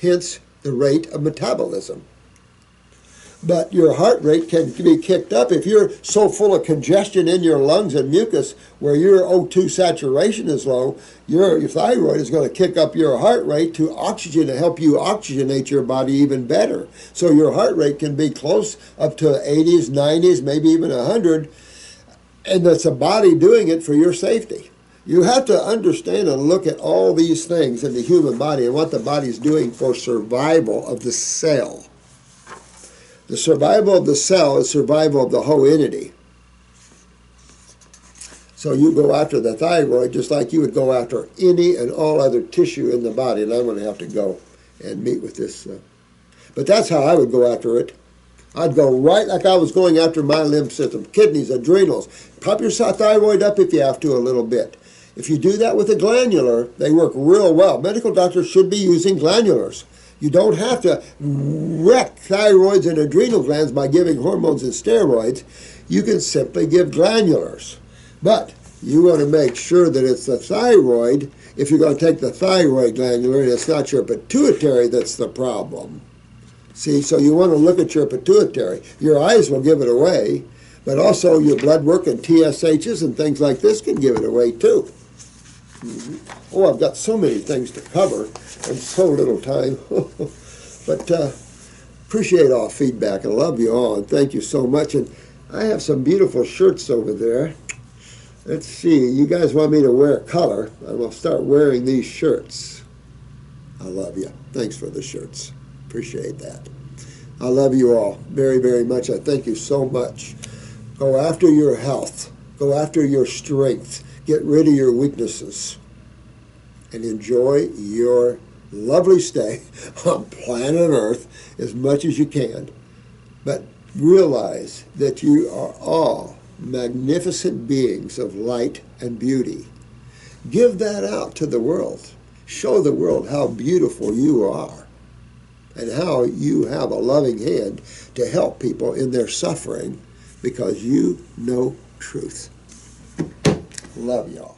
Hence the rate of metabolism. But your heart rate can be kicked up if you're so full of congestion in your lungs and mucus where your O2 saturation is low. Your thyroid is going to kick up your heart rate to oxygen to help you oxygenate your body even better. So your heart rate can be close up to 80s, 90s, maybe even 100, and that's a body doing it for your safety. You have to understand and look at all these things in the human body and what the body's doing for survival of the cell. The survival of the cell is survival of the whole entity. So you go after the thyroid just like you would go after any and all other tissue in the body. And I'm going to have to go and meet with this. But that's how I would go after it. I'd go right like I was going after my lymph system, kidneys, adrenals. Pop your thyroid up if you have to a little bit. If you do that with a glandular, they work real well. Medical doctors should be using glandulars. You don't have to wreck thyroids and adrenal glands by giving hormones and steroids. You can simply give glandulars. But you want to make sure that it's the thyroid. If you're going to take the thyroid glandular and it's not your pituitary that's the problem. See, so you want to look at your pituitary. Your eyes will give it away, but also your blood work and TSHs and things like this can give it away too. Oh, I've got so many things to cover and so little time. But appreciate all feedback. I love you all, and thank you so much. And I have some beautiful shirts over there. Let's see. You guys want me to wear a color? I will start wearing these shirts. I love you. Thanks for the shirts. Appreciate that. I love you all very, very much. I thank you so much. Go after your health. Go after your strength. Get rid of your weaknesses and enjoy your lovely stay on planet Earth as much as you can. But realize that you are all magnificent beings of light and beauty. Give that out to the world. Show the world how beautiful you are and how you have a loving hand to help people in their suffering because you know truth. Love y'all.